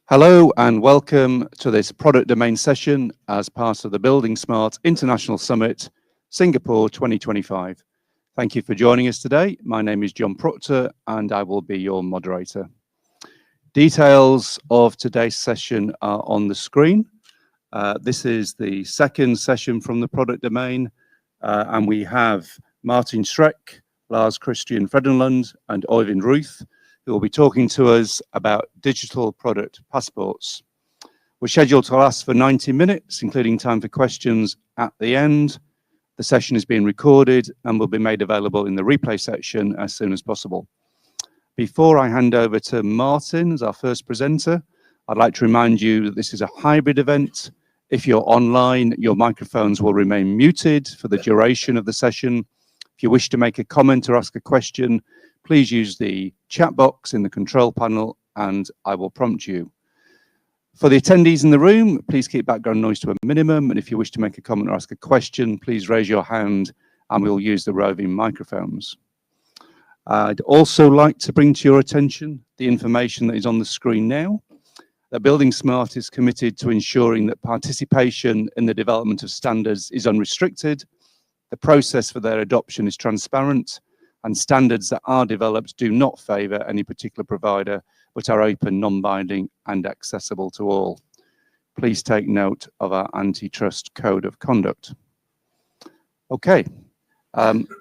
Hello and welcome to this product domain session as part of the buildingSMART International Summit, Singapore 2025. Thank you for joining us today. My name is John Proctor and I will be your moderator. Details of today's session are on the screen. This is the second session from the product domain and we have Martin Schreck, Lars Christian Fredenlund and Oyvind Ruth, who will be talking to us about digital product passports. We're scheduled to last for 90 minutes, including time for questions at the end. The session is being recorded and will be made available in the replay section as soon as possible. Before I hand over to Martin as our first presenter, I'd like to remind you that this is a hybrid event. If you're online, your microphones will remain muted for the duration of the session. If you wish to make a comment or ask a question, please use the chat box in the control panel and I will prompt you. For the attendees in the room, please keep background noise to a minimum. And if you wish to make a comment or ask a question, please raise your hand and we'll use the roving microphones. I'd also like to bring to your attention the information that is on the screen now. That buildingSMART is committed to ensuring that participation in the development of standards is unrestricted. The process for their adoption is transparent, and standards that are developed do not favour any particular provider, but are open, non-binding and accessible to all. Please take note of our antitrust code of conduct. Okay,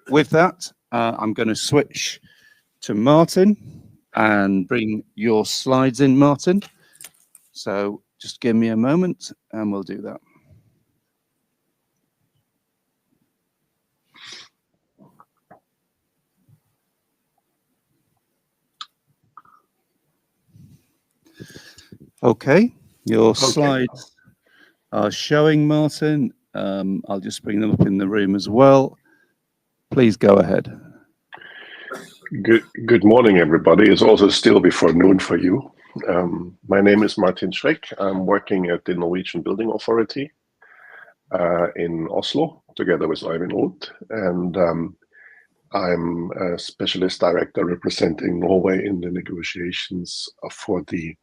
with that, I'm going to switch to Martin and bring your slides in, Martin. So just give me a moment and we'll do that. Okay, your slides are showing, Martin. I'll just bring them up in the room as well. Please go ahead. Good morning, everybody. It's also still before noon for you. My name is Martin Schreck. I'm working at the Norwegian Building Authority in Oslo, together with Oyvind Ruth, and I'm a specialist director representing Norway in the negotiations for the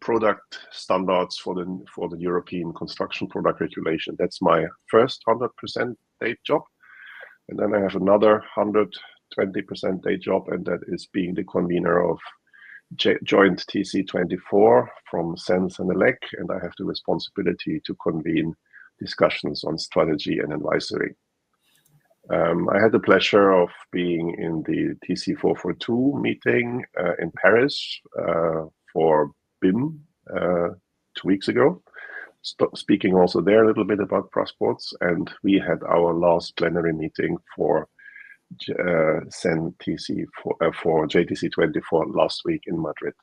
product standards for the European construction product regulation. That's my first 100% day job, and then I have another 120% day job, and that is being the convener of joint TC24 from SENS and ELEC, and I have the responsibility to convene discussions on strategy and advisory. I had the pleasure of being in the TC442 meeting in Paris for BIM 2 weeks ago, speaking also there a little bit about passports, and we had our last plenary meeting for SEN TC for JTC24 last week in Madrid.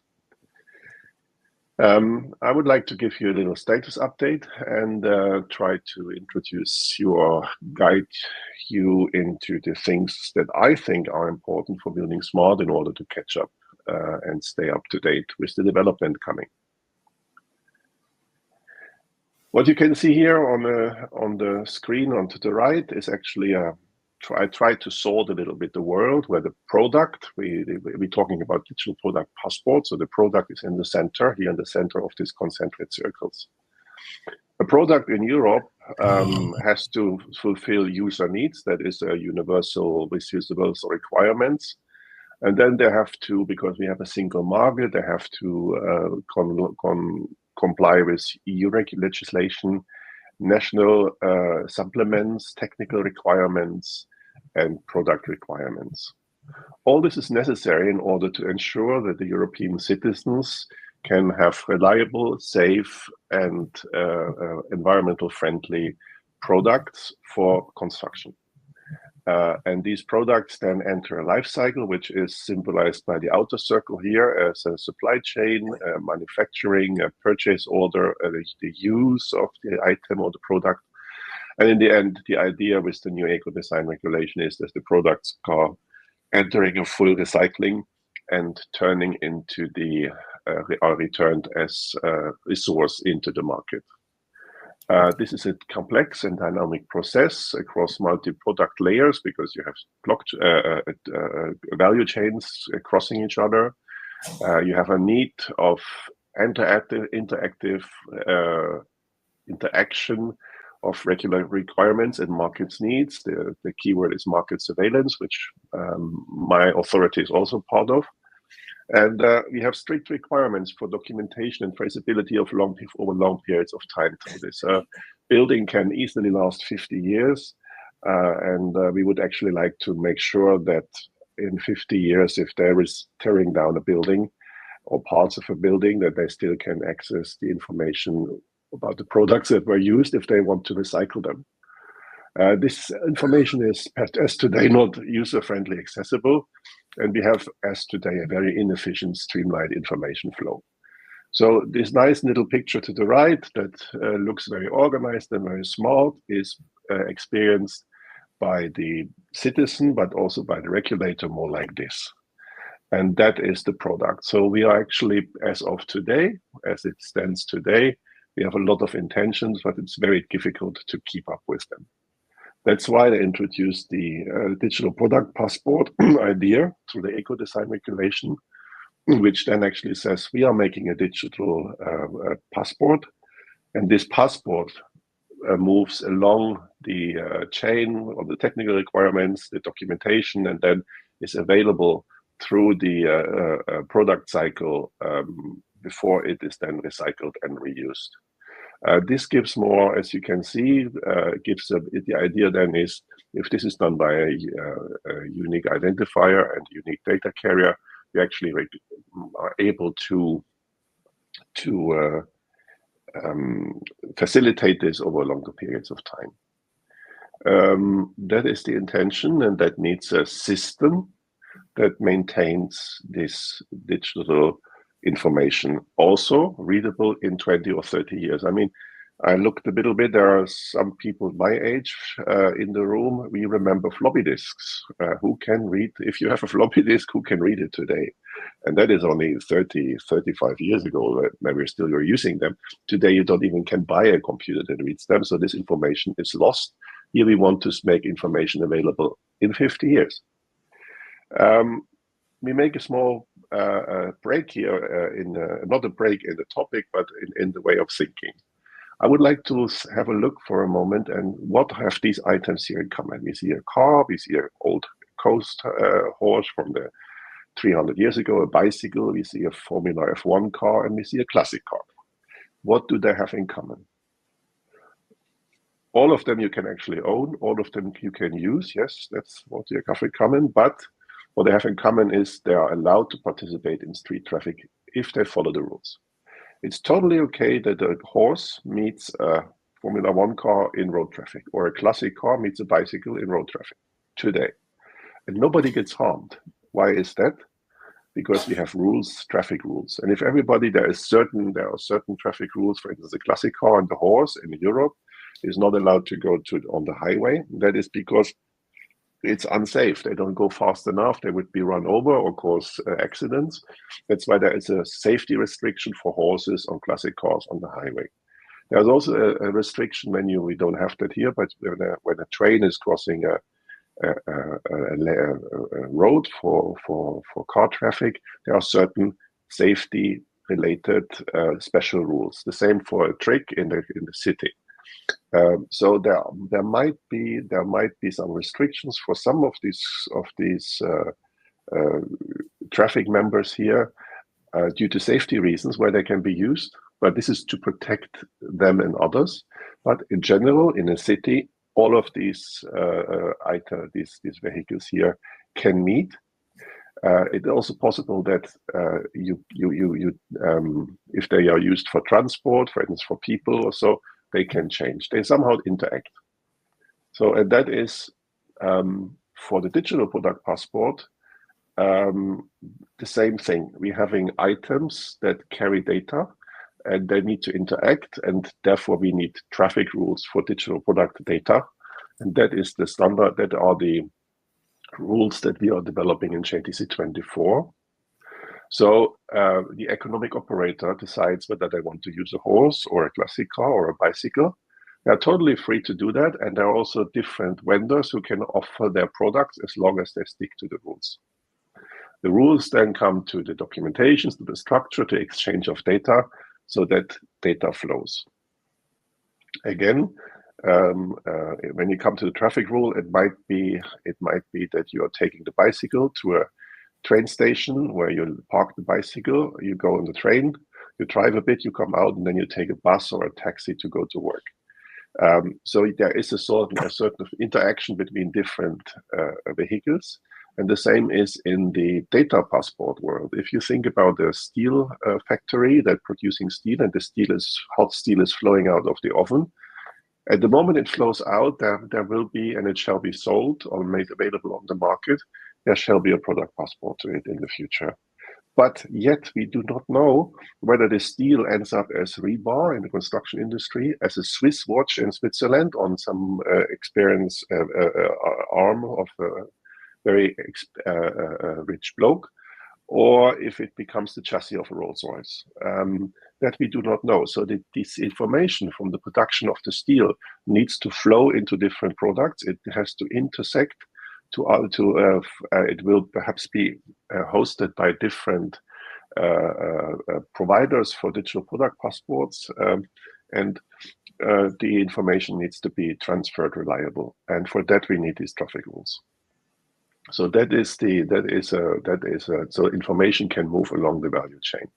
I would like to give you a little status update and try to introduce you or guide you into the things that I think are important for buildingSMART in order to catch up and stay up to date with the development coming. What you can see here on the screen onto the right is actually I try to sort a little bit the world where the product, we're talking about digital product passport, so the product is in the center, here in the center of these concentric circles. A product in Europe has to fulfill user needs, that is a universal with usable requirements. And then they have to, because we have a single market, they have to comply with EU legislation, national supplements, technical requirements, and product requirements. All this is necessary in order to ensure that the European citizens can have reliable, safe, and environmental friendly products for construction. And these products then enter a life cycle, which is symbolized by the outer circle here as a supply chain, manufacturing, a purchase order, the use of the item or the product. And in the end, the idea with the new eco-design regulation is that the products are entering a full recycling and turning into are returned as a resource into the market. This is a complex and dynamic process across multi-product layers because you have value chains crossing each other. You have a need of interactive interaction of regular requirements and markets needs. The keyword is market surveillance, which my authority is also part of. And we have strict requirements for documentation and traceability of over long periods of time. So this building can easily last 50 years. And we would actually like to make sure that in 50 years, if there is tearing down a building or parts of a building, that they still can access the information about the products that were used if they want to recycle them. This information is, as today, not user-friendly accessible, and we have, as today, a very inefficient, streamlined information flow. So this nice little picture to the right that looks very organized and very smart is experienced by the citizen, but also by the regulator more like this. And that is the product. So we are actually, as of today, as it stands today, we have a lot of intentions, but it's very difficult to keep up with them. That's why they introduced the digital product passport idea through the eco design regulation, which then actually says we are making a digital passport, and this passport moves along the chain of the technical requirements, the documentation, and then is available through the product cycle before it is then recycled and reused. This gives more, as you can see, the idea then is if this is done by a unique identifier and unique data carrier, we actually are able to facilitate this over longer periods of time. That is the intention, and that needs a system that maintains this digital information, also readable in 20 or 30 years. I mean, I looked a little bit, there are some people my age in the room, we remember floppy disks. Who can read, if you have a floppy disk, who can read it today? And that is only 30, 35 years ago, maybe still you're using them. Today you don't even can buy a computer that reads them, so this information is lost. Here we want to make information available in 50 years. We make a small break here, not a break in the topic, but in the way of thinking. I would like to have a look for a moment and what have these items here in common. We see a car, we see an old coast horse from the 300 years ago, a bicycle, we see a Formula F1 car, and we see a classic car. What do they have in common? All of them you can actually own, all of them you can use, yes, that's what they have in common, but what they have in common is they are allowed to participate in street traffic if they follow the rules. It's totally okay that a horse meets a Formula 1 car in road traffic, or a classic car meets a bicycle in road traffic today. And nobody gets harmed. Why is that? Because we have rules, traffic rules. And if everybody, there are certain traffic rules, for instance, the classic car and the horse in Europe is not allowed to go on the highway. That is because it's unsafe. They don't go fast enough. They would be run over or cause accidents. That's why there is a safety restriction for horses on classic cars on the highway. There's also a restriction when we don't have that here, but when a train is crossing a road for car traffic, there are certain safety related special rules. The same for a trick in the city. So there might be some restrictions for some of these traffic members here due to safety reasons where they can be used, but this is to protect them and others. But in general, in a city, all of these these vehicles here can meet. It's also possible that if they are used for transport, for instance, for people or so, they can change. They somehow interact. So, and that is for the digital product passport, the same thing. We're having items that carry data and they need to interact, and therefore we need traffic rules for digital product data. And that is the standard, that are the rules that we are developing in JTC 24. So the economic operator decides whether they want to use a horse or a classic car or a bicycle. They are totally free to do that. And there are also different vendors who can offer their products as long as they stick to the rules. The rules then come to the documentations, to the structure, to exchange of data, so that data flows. Again, when you come to the traffic rule, it might be that you are taking the bicycle to a train station where you park the bicycle, you go on the train, you drive a bit, you come out, and then you take a bus or a taxi to go to work. So there is a certain interaction between different vehicles, and the same is in the data passport world. If you think about the steel factory that producing steel, and hot steel is flowing out of the oven. At the moment it flows out, there will be, and it shall be sold or made available on the market, there shall be a product passport to it in the future. But yet we do not know whether the steel ends up as rebar in the construction industry, as a Swiss watch in Switzerland on some experienced arm of a very rich bloke, or if it becomes the chassis of a Rolls-Royce. That we do not know. So this information from the production of the steel needs to flow into different products. It has to intersect. It will perhaps be hosted by different providers for digital product passports, and the information needs to be transferred reliable. And for that, we need these traffic rules. So so information can move along the value chain.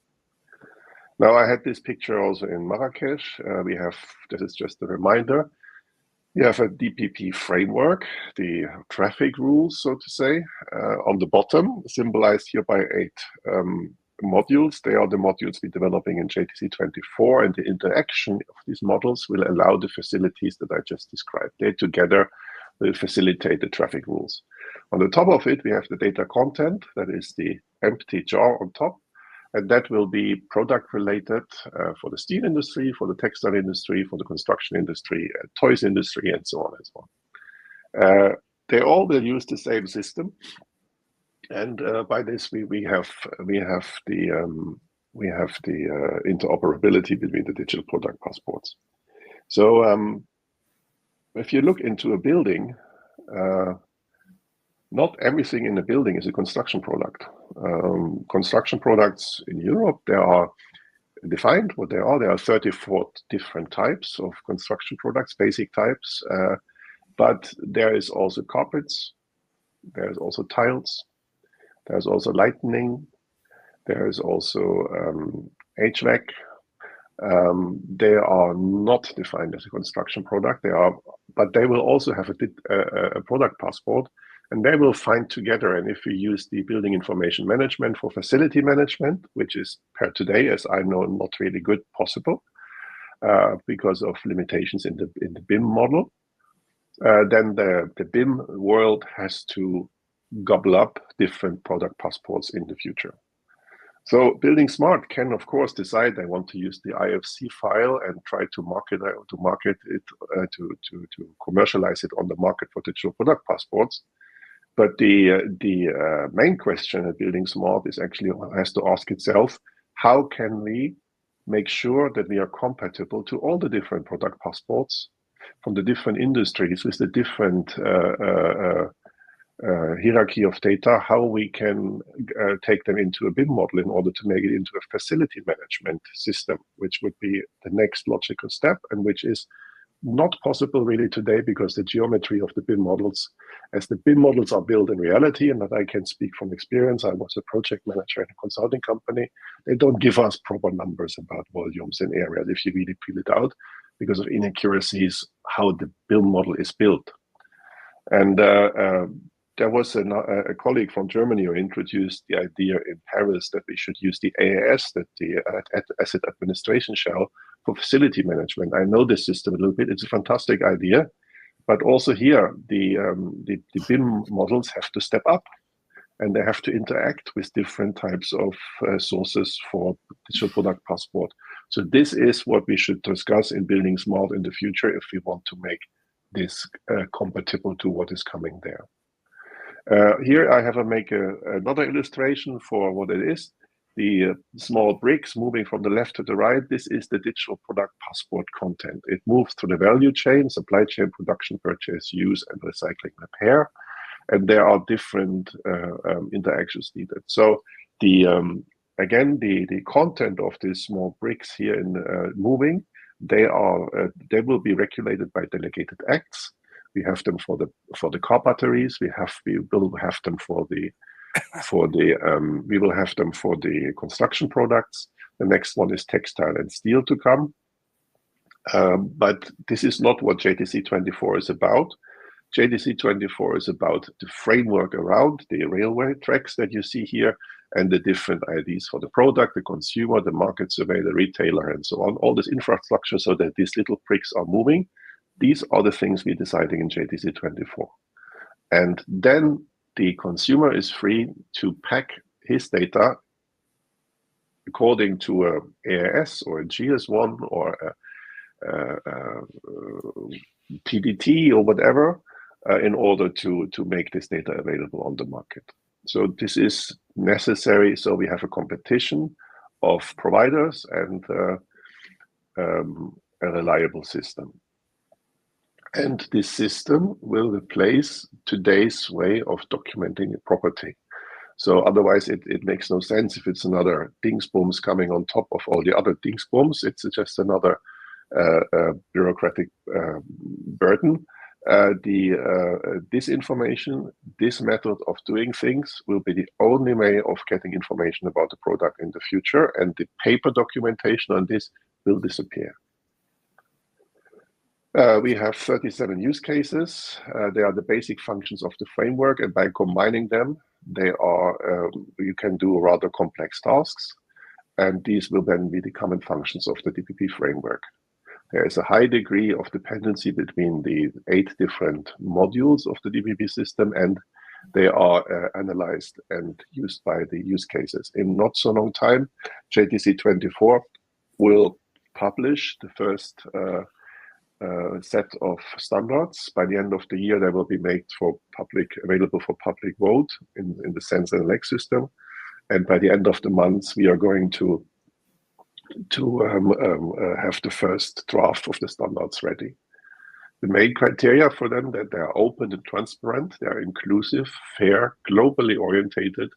Now, I had this picture also in Marrakesh. This is just a reminder. We have a DPP framework, the traffic rules, so to say, on the bottom, symbolized here by 8 modules. They are the modules we're developing in JTC 24, and the interaction of these models will allow the facilities that I just described. They together will facilitate the traffic rules. On the top of it, we have the data content, that is the empty jar on top. And that will be product related for the steel industry, for the textile industry, for the construction industry, toys industry, and so on and so on. They all will use the same system, and by this we have the interoperability between the digital product passports. So if you look into a building, not everything in the building is a construction product. Construction products in Europe, they are defined what they are. There are 34 different types of construction products, basic types, but there is also carpets, there is also tiles, there's also lighting, there is also HVAC. They are not defined as a construction product. But they will also have a product passport. And they will find together, and if we use the building information management for facility management, which is per today, as I know, not really good possible because of limitations in the BIM model, then the BIM world has to gobble up different product passports in the future. So buildingSMART can, of course, decide they want to use the IFC file and try to market it, to commercialize it on the market for digital product passports. But the main question at buildingSMART is actually has to ask itself, how can we make sure that we are compatible to all the different product passports from the different industries with the different hierarchy of data, how we can take them into a BIM model in order to make it into a facility management system, which would be the next logical step, and which is not possible really today because the geometry of the BIM models, as the BIM models are built in reality, and that I can speak from experience, I was a project manager in a consulting company, they don't give us proper numbers about volumes and areas if you really peel it out because of inaccuracies how the BIM model is built. And there was a colleague from Germany who introduced the idea in Paris that we should use the AAS, that the Asset Administration Shell, for facility management. I know this system a little bit. It's a fantastic idea, but also here the BIM models have to step up, and they have to interact with different types of sources for digital product passport. So this is what we should discuss in buildingSMART in the future if we want to make this compatible to what is coming there. Here I have another illustration for what it is. The small bricks moving from the left to the right, this is the digital product passport content. It moves through the value chain, supply chain, production, purchase, use, and recycling, repair. and there are different interactions needed. So again, the content of these small bricks here in moving, they will be regulated by delegated acts. We have them for the car batteries. We will have them for the construction products. The next one is textile and steel to come. But this is not what JTC 24 is about. JTC 24 is about the framework around the railway tracks that you see here, and the different IDs for the product, the consumer, the market survey, the retailer, and so on, all this infrastructure so that these little bricks are moving. These are the things we're deciding in JTC 24. And then the consumer is free to pack his data according to a AIS or a GS1 or a PDT or whatever in order to make this data available on the market. So this is necessary, so we have a competition of providers and a reliable system. And this system will replace today's way of documenting a property. So otherwise it makes no sense if it's another dingsbums coming on top of all the other dingsbums. It's just another bureaucratic burden. This information, this method of doing things will be the only way of getting information about the product in the future, and the paper documentation on this will disappear. We have 37 use cases. They are the basic functions of the framework, and by combining them, you can do rather complex tasks, and these will then be the common functions of the DPP framework. There is a high degree of dependency between the 8 different modules of the DPP system, and they are analyzed and used by the use cases. In not so long time, JTC 24 will publish the first set of standards. By the end of the year, they will be made available for public vote in the Sense and Elect system. And by the end of the month, we are going to have the first draft of the standards ready. The main criteria for them that they are open and transparent, they are inclusive, fair, globally orientated,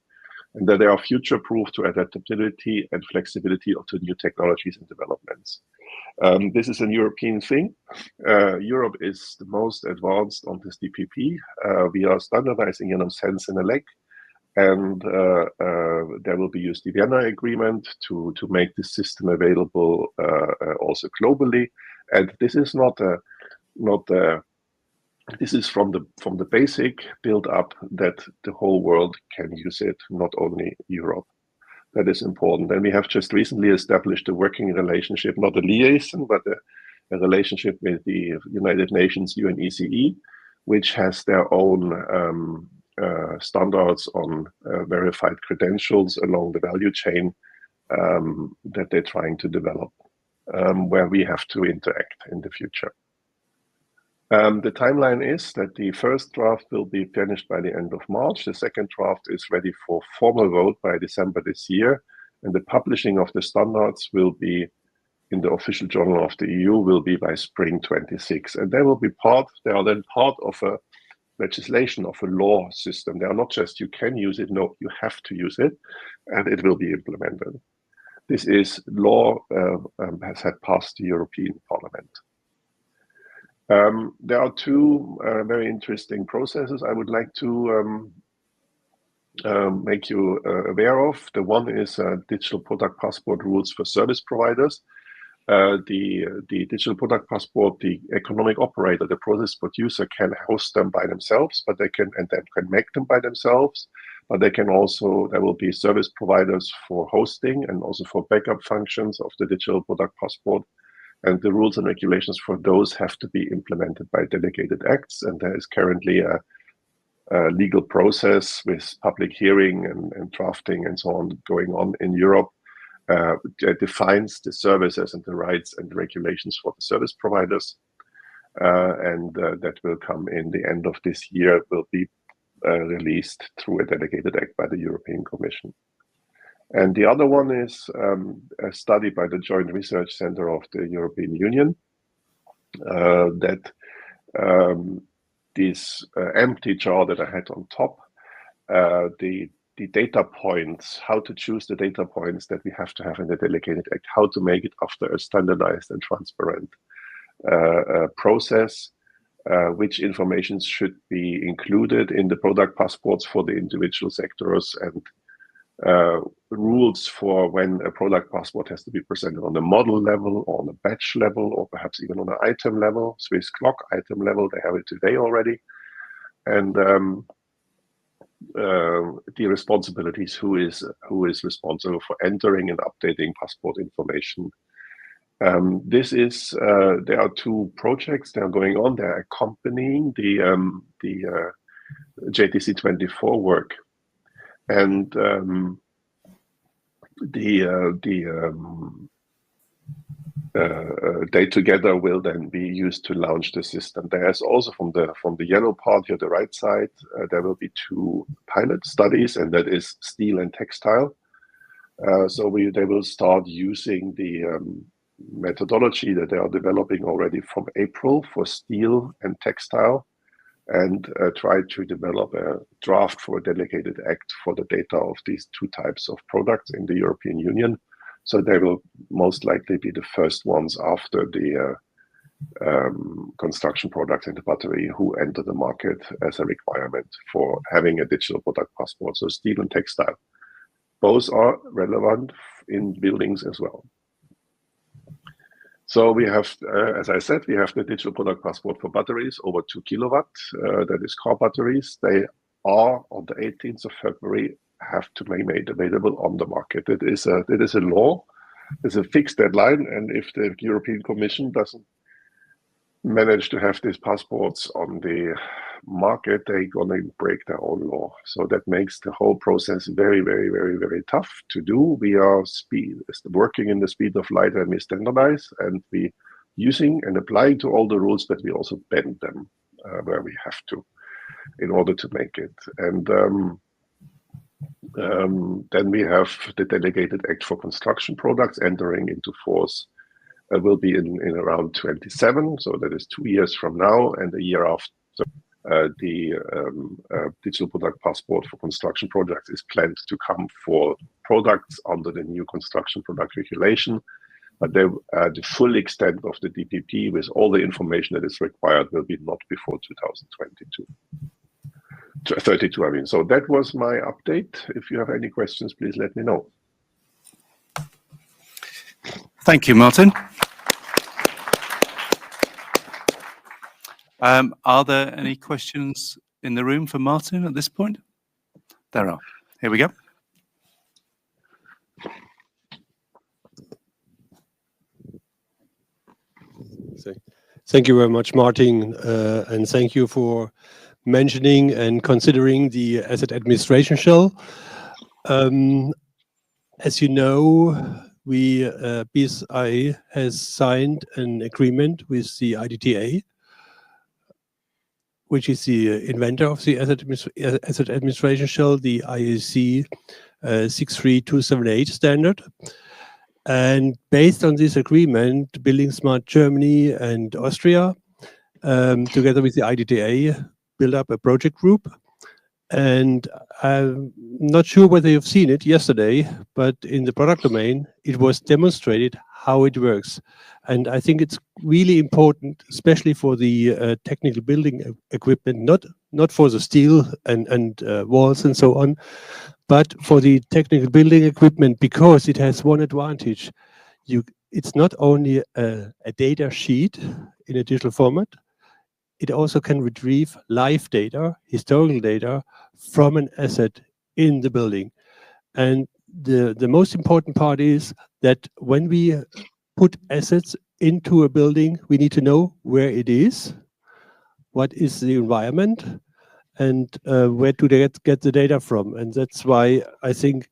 and that they are future-proof to adaptability and flexibility to new technologies and developments. This is a European thing. Europe is the most advanced on this DPP. We are standardizing on Sense and Elect, and there will be used the Vienna Agreement to make this system available also globally. And this is this is from the basic build up that the whole world can use it, not only Europe. That is important. And we have just recently established a working relationship, not a liaison, but a relationship with the United Nations UNECE, which has their own standards on verified credentials along the value chain that they're trying to develop, where we have to interact in the future. The timeline is that the first draft will be finished by the end of March. The second draft is ready for formal vote by December this year, and the publishing of the standards will be in the official journal of the EU will be by spring 26. And they are then part of a legislation, of a law system. They are not just you can use it, no, you have to use it, and it will be implemented. This is law has had passed the European Parliament. There are 2 very interesting processes I would like to make you aware of. The one is digital product passport rules for service providers. The digital product passport, the economic operator, the process producer can host them by themselves, but they can make them by themselves. But they can also, there will be service providers for hosting and also for backup functions of the digital product passport. And the rules and regulations for those have to be implemented by delegated acts. And there is currently a legal process with public hearing and drafting and so on going on in Europe that defines the services and the rights and the regulations for the service providers. And that will come in the end of this year, will be released through a delegated act by the European Commission. And the other one is a study by the Joint Research Center of the European Union that this empty jar that I had on top, the data points, how to choose the data points that we have to have in the delegated act, how to make it after a standardized and transparent process, which information should be included in the product passports for the individual sectors, and rules for when a product passport has to be presented on a model level, or on a batch level, or perhaps even on an item level, Swiss clock item level. They have it today already. And the responsibilities, who is responsible for entering and updating passport information. There are two projects that are going on. They're accompanying the JTC 24 work, and they together will then be used to launch the system. There's also from the yellow part here, the right side, there will be two pilot studies, and that is steel and textile. So they will start using the methodology that they are developing already from April for steel and textile, and try to develop a draft for a delegated act for the data of these two types of products in the European Union. So they will most likely be the first ones after the construction products and the battery who enter the market as a requirement for having a digital product passport. So steel and textile, both are relevant in buildings as well. So we have, as I said, we have the digital product passport for batteries over 2 kilowatt. That is car batteries. They are on the 18th of February have to be made available on the market. It is a law. It's a fixed deadline, and if the European Commission doesn't manage to have these passports on the market, they're gonna break their own law. So that makes the whole process very, very, very, very tough to do. We are working in the speed of light, and we standardize, and we using and applying to all the rules, but we also bend them where we have to in order to make it. And then we have the delegated act for construction products entering into force. Will be in around 27, so that is 2 years from now, and a year after. The digital product passport for construction projects is planned to come for products under the new construction product regulation, but the full extent of the DPP with all the information that is required will be not before 2032, I mean. So that was my update. If you have any questions, please let me know. Thank you, Martin. Are there any questions in the room for Martin at this point? There are. Here we go. Thank you very much, Martin, and thank you for mentioning and considering the asset administration shell. As you know, BSI has signed an agreement with the IDTA, which is the inventor of the asset administration shell, the IEC 63278 standard. And based on this agreement, buildingSMART Germany and Austria, together with the IDTA, build up a project group. And I'm not sure whether you've seen it yesterday, but in the product domain, it was demonstrated how it works. And I think it's really important, especially for the technical building equipment, not for the steel and walls and so on, but for the technical building equipment, because it has one advantage. It's not only a data sheet in a digital format, it also can retrieve live data, historical data from an asset in the building. And the most important part is that when we put assets into a building, we need to know where it is, what is the environment, and where do they get the data from. And that's why I think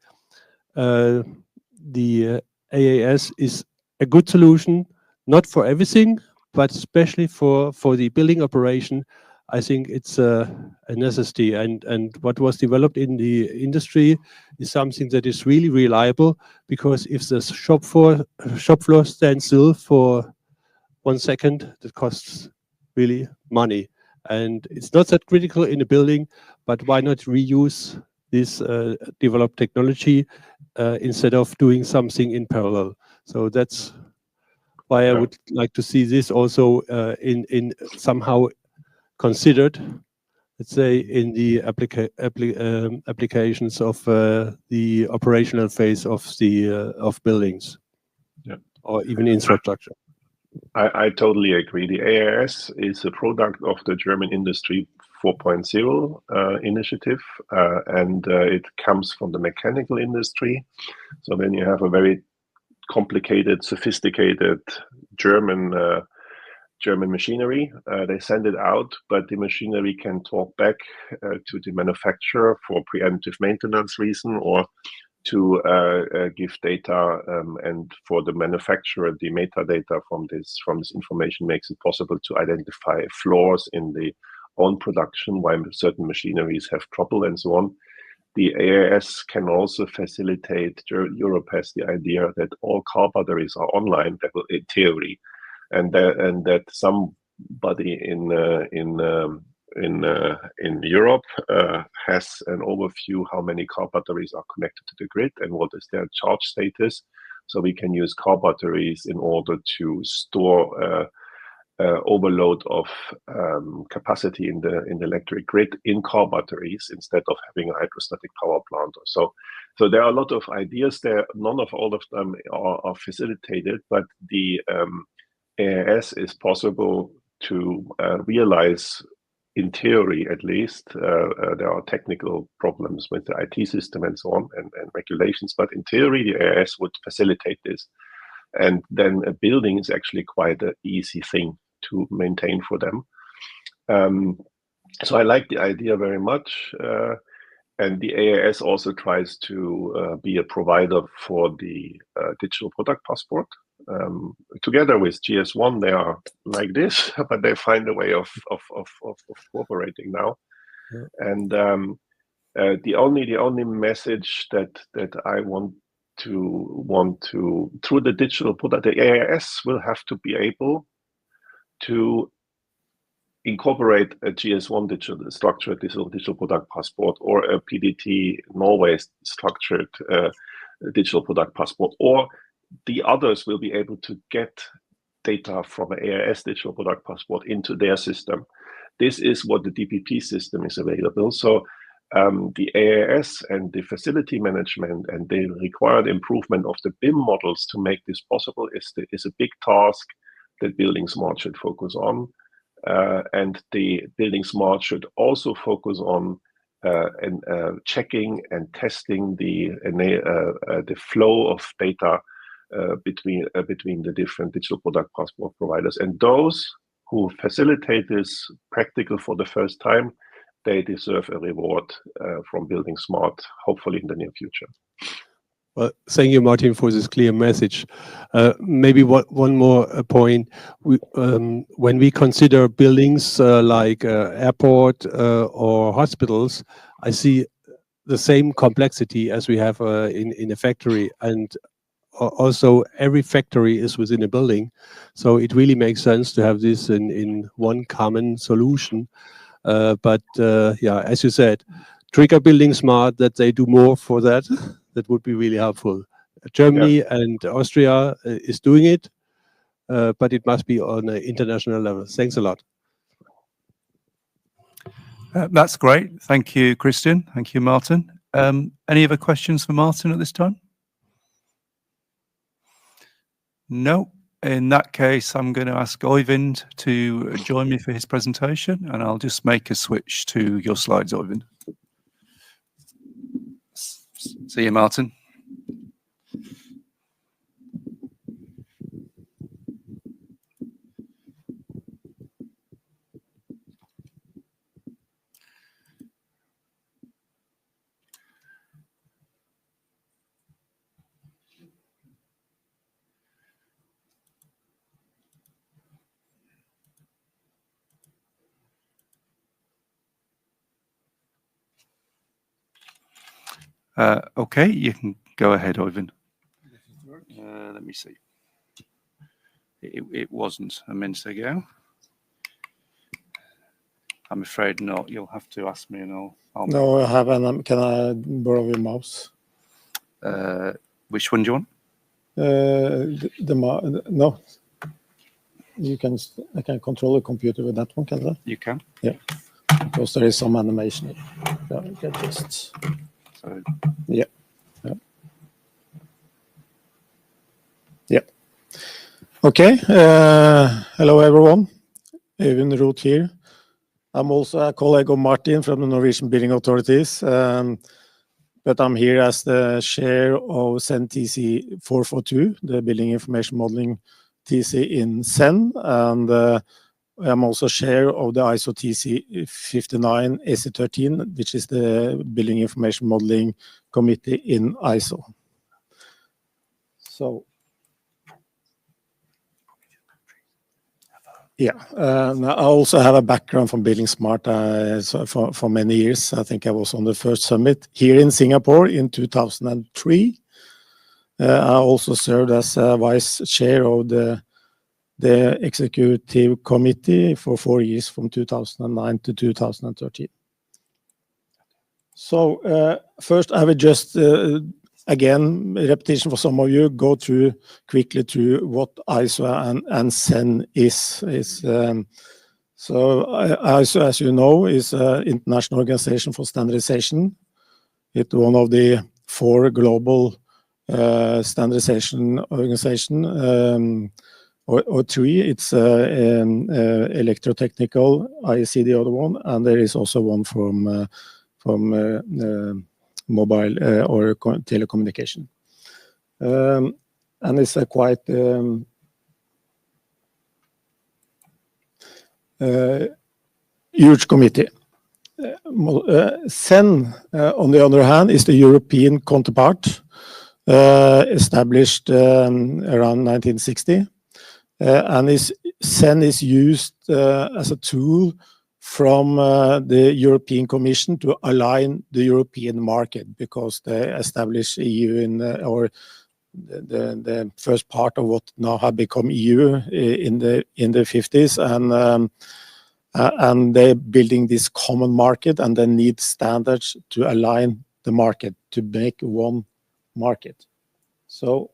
the AAS is a good solution, not for everything, but especially for the building operation. I think it's a necessity, and what was developed in the industry is something that is really reliable, because if the shop floor stands still for 1 second, that costs really money. and it's not that critical in a building, but why not reuse this developed technology instead of doing something in parallel? So that's why I would like to see this also in somehow considered, let's say, in the applications of the operational phase of the of buildings, or even infrastructure. I totally agree. The AIS is a product of the German Industry 4.0 initiative, and it comes from the mechanical industry. So then you have a very complicated, sophisticated German machinery. They send it out, but the machinery can talk back to the manufacturer for preemptive maintenance reason, or to give data, and for the manufacturer, the metadata from this information makes it possible to identify flaws in the own production while certain machineries have trouble and so on. The AIS can also facilitate. Europe has the idea that all car batteries are online, that will, in theory, and that somebody in Europe has an overview how many car batteries are connected to the grid and what is their charge status. So we can use car batteries in order to store overload of capacity in the electric grid in car batteries instead of having a hydrostatic power plant or so. So there are a lot of ideas there. None of all of them are facilitated, but the AIS is possible to realize, in theory at least. There are technical problems with the IT system and so on, and regulations, but in theory the AIS would facilitate this. And then a building is actually quite an easy thing to maintain for them. So I like the idea very much. And the AIS also tries to be a provider for the digital product passport. Together with GS1, they are like this, but they find a way of cooperating now. Yeah. And the only message that I want to through the digital product, the AIS will have to be able to incorporate a GS1 structured digital product passport, or a PDT Norway structured digital product passport, or the others will be able to get data from an AIS digital product passport into their system. This is what the DPP system is available. So the AIS and the facility management and the required improvement of the BIM models to make this possible is a big task that buildingSMART should focus on. And the buildingSMART should also focus on checking and testing the flow of data between the different digital product passport providers. And those who facilitate this practical for the first time, they deserve a reward from buildingSMART, hopefully in the near future. Well, thank you, Martin, for this clear message. Maybe one more point. When we consider buildings like airport or hospitals, I see the same complexity as we have in a factory, and also every factory is within a building. So it really makes sense to have this in one common solution. But yeah, as you said, trigger buildingSMART that they do more for that. That would be really helpful. Germany and Austria is doing it, but it must be on an international level. Thanks a lot. That's great. Thank you, Christian. Thank you, Martin. Any other questions for Martin at this time? No. In that case, I'm going to ask Oyvind to join me for his presentation, and I'll just make a switch to your slides, Oyvind. See you, Martin. Okay, you can go ahead, Oyvind. Let me see. It wasn't a minute ago. I'm afraid not. You'll have to ask me and I'll No, I have an. Can I borrow your mouse? which one do you want? No. You can. I can control the computer with that one, can I? You can. Yeah. Because there is some animation here. Yeah, you can just. So, Yeah. Yeah. Yeah. Okay. Hello, everyone. Even Roth here. I'm also a colleague of Martin from the Norwegian Building Authorities, but I'm here as the chair of CEN TC 442, the Building Information Modeling TC in CEN, and I'm also chair of the ISO TC 59 AC13, which is the Building Information Modeling Committee in ISO. So, yeah, I also have a background from buildingSMART for many years. I think I was on the first summit here in Singapore in 2003. I also served as vice chair of the executive committee for 4 years, from 2009 to 2013. So first, I will just again, repetition for some of you, go through quickly through what ISO and CEN is. So ISO, as you know, is an international organization for standardization. It's one of the 4 global standardization organization, or 3. It's electrotechnical, IEC, the other one, and there is also one from mobile or telecommunication. And it's a quite huge committee. CEN, on the other hand, is the European counterpart, established around 1960. And CEN is used as a tool from the European Commission to align the European market, because they established EU or the first part of what now have become EU in the 50s, and they're building this common market, and they need standards to align the market to make one market. So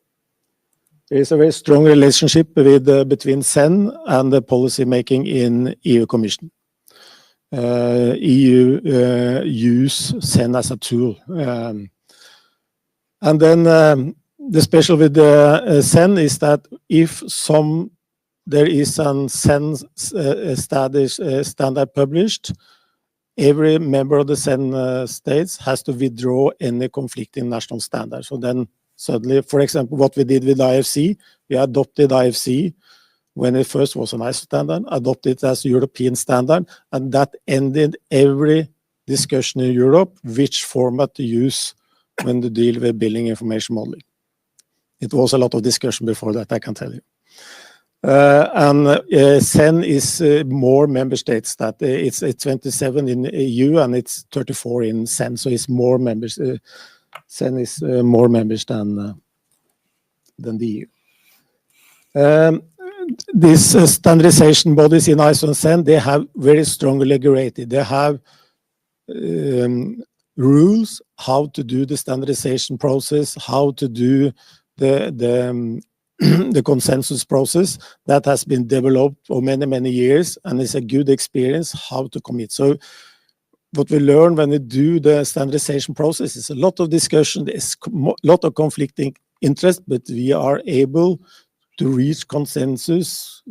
there is a very strong relationship between CEN and the policy making in EU Commission. EU use CEN as a tool, and then the special with the CEN is that if there is a CEN standard published, every member of the CEN states has to withdraw any conflicting national standard. So then suddenly, for example, what we did with IFC, we adopted IFC when it first was an ISO standard, adopted it as a European standard, and that ended every discussion in Europe which format to use when to deal with building information modeling. It was a lot of discussion before that, I can tell you. And CEN is more member states. That it's 27 in EU and it's 34 in CEN, so it's more members. CEN is more members than the EU. These standardization bodies in ISO and CEN, they have very strongly regulated. They have rules how to do the standardization process, how to do the consensus process that has been developed for many years, and it's a good experience how to commit. So what we learn when we do the standardization process is a lot of discussion, there's a lot of conflicting interest, but we are able to reach consensus,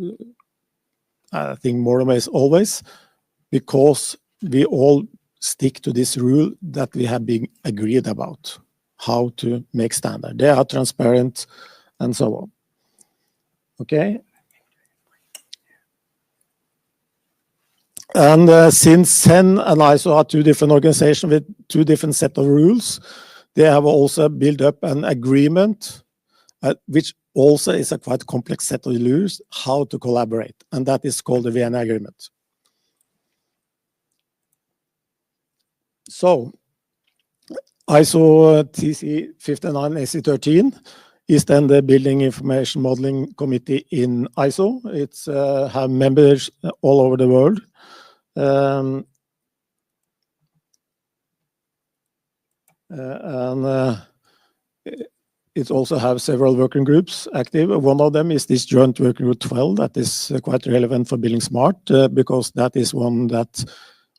I think more or less always, because we all stick to this rule that we have been agreed about, how to make standard. They are transparent and so on. Okay. And since CEN and ISO are 2 different organizations with 2 different set of rules, they have also built up an agreement, which also is a quite complex set of rules, how to collaborate, and that is called the Vienna Agreement. So, ISO TC 59 AC13 is then the Building Information Modeling Committee in ISO. It's have members all over the world. It also have several working groups active. One of them is this joint working group 12 that is quite relevant for buildingSMART because that is one that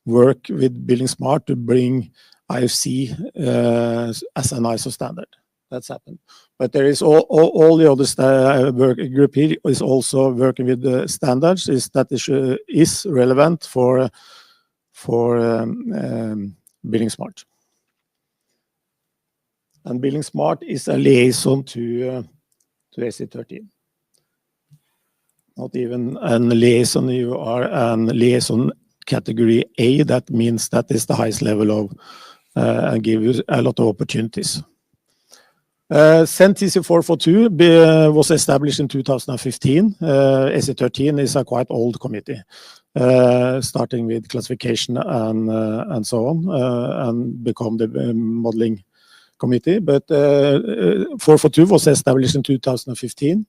work with buildingSMART to bring IFC as an ISO standard. That's happened. But there is all the other working group here is also working with the standards that is relevant for buildingSMART. And buildingSMART is a liaison to SC13. Not even a liaison, you are a liaison category A. That means that is the highest level of and give you a lot of opportunities. CEN-TC 442 was established in 2015. SC13 is a quite old committee, starting with classification and so on, and become the modeling committee. But 442 was established in 2015.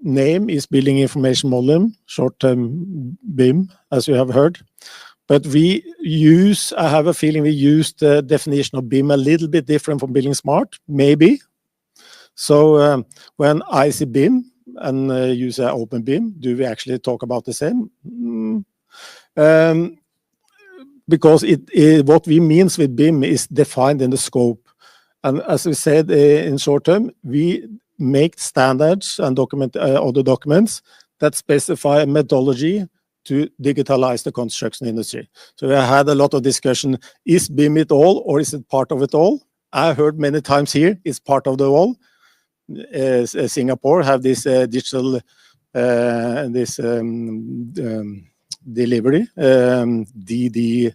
Name is Building Information Modeling, short-term BIM, as you have heard. But we use, I have a feeling we use the definition of BIM a little bit different from buildingSMART, maybe. So when I see BIM and use an open BIM, do we actually talk about the same? Because what we means with BIM is defined in the scope. And as we said in short term, we make standards and other documents that specify a methodology to digitalize the construction industry. So we had a lot of discussion, is BIM it all or is it part of it all? I heard many times here, it's part of the all. Singapore have this digital delivery, DD,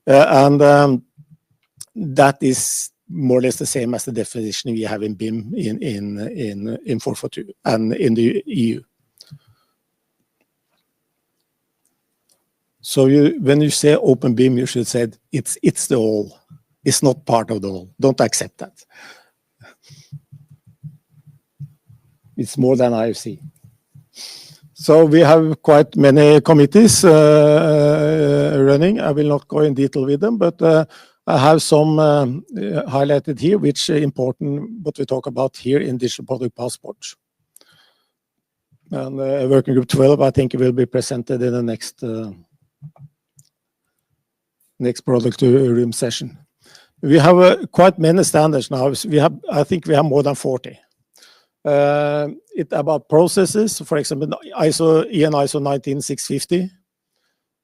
and that is more or less the same as the definition we have in BIM in 442 and in the EU. So when you say open BIM, you should say it's the all. It's not part of the all. Don't accept that. It's more than IFC. So we have quite many committees running. I will not go in detail with them, but I have some highlighted here, which are important what we talk about here in Digital Product Passport. And Working Group 12, I think it will be presented in the next product room session. We have quite many standards now. I think we have more than 40. It's about processes, for example, ISO 19650.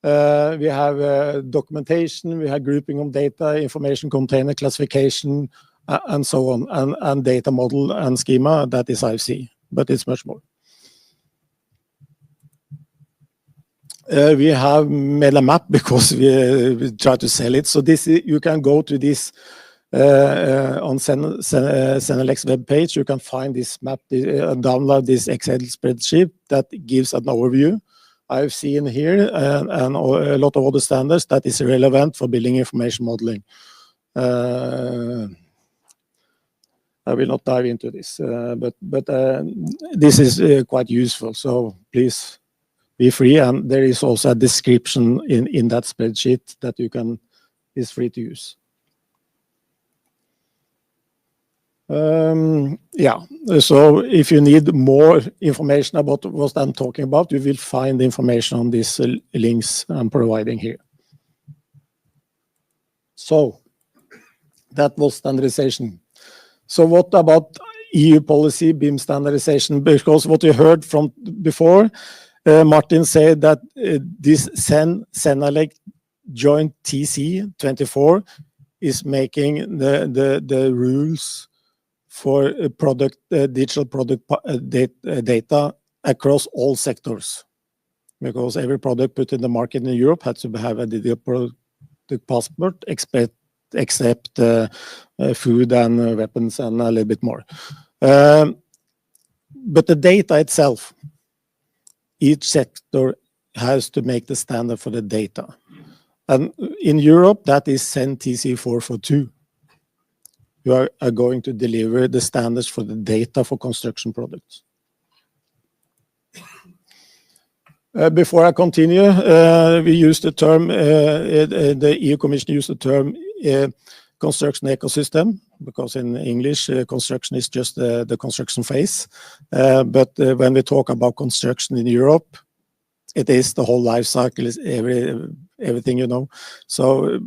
We have documentation, we have grouping of data, information container classification, and so on, and data model and schema. That is IFC, but it's much more. We have made a map because we try to sell it. So this you can go to this on Senelex web page. You can find this map, download this Excel spreadsheet that gives an overview. I've seen here and a lot of other standards that is relevant for building information modeling. I will not dive into this, but this is quite useful. So please be free, and there is also a description in that spreadsheet that is free to use. So if you need more information about what I'm talking about, you will find information on these links I'm providing here. So that was standardization. So what about EU policy, BIM standardization? Because what you heard from before, Martin said that this Senelec joint TC 24 is making the rules for digital product data across all sectors, because every product put in the market in Europe had to have a digital product passport, except food and weapons and a little bit more. But the data itself, each sector has to make the standard for the data. And in Europe, that is CEN-TC 442. You are going to deliver the standards for the data for construction products. Before I continue, we use the term, the EU Commission used the term construction ecosystem, because in English, construction is just the construction phase. But when we talk about construction in Europe, it is the whole life cycle, is everything, you know. So